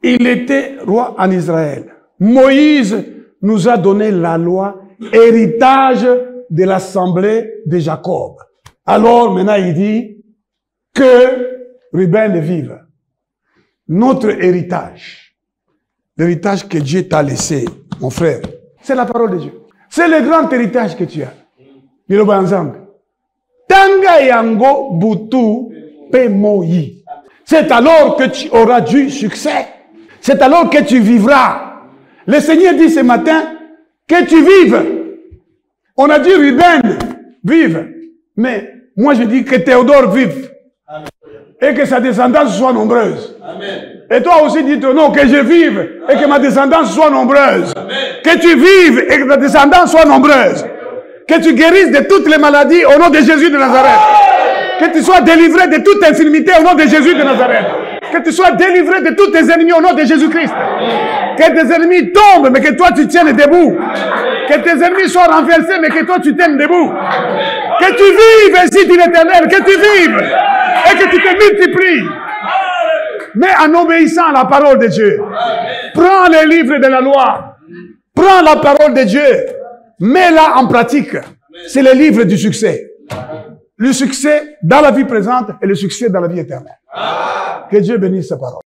il était roi en Israël. Moïse nous a donné la loi, héritage de l'assemblée de Jacob. Alors maintenant il dit que Ruben vive. Notre héritage, l'héritage que Dieu t'a laissé, mon frère, c'est la parole de Dieu. C'est le grand héritage que tu as. Biloba ensemble. Tanga yango butu pe moyi. C'est alors que tu auras du succès. C'est alors que tu vivras. Le Seigneur dit ce matin que tu vives. On a dit Ruben vive. Mais moi je dis que Théodore vive. Amen. Et que sa descendance soit nombreuse. Amen. Et toi aussi dis ton nom, que je vive et que ma descendance soit nombreuse. Amen. Que tu vives et que ta descendance soit nombreuse. Que tu guérisses de toutes les maladies au nom de Jésus de Nazareth. Que tu sois délivré de toute infirmité au nom de Jésus de Nazareth. Que tu sois délivré de tous tes ennemis au nom de Jésus-Christ. Que tes ennemis tombent, mais que toi tu tiennes debout. Que tes ennemis soient renversés, mais que toi tu tiennes debout. Que tu vives ainsi, dit l'Éternel. Que tu vives et que tu te multiplies. Mais en obéissant à la parole de Dieu. Prends les livres de la loi. Prends la parole de Dieu. Mets-la en pratique. C'est le livre du succès. Le succès dans la vie présente et le succès dans la vie éternelle. Que Dieu bénisse sa parole.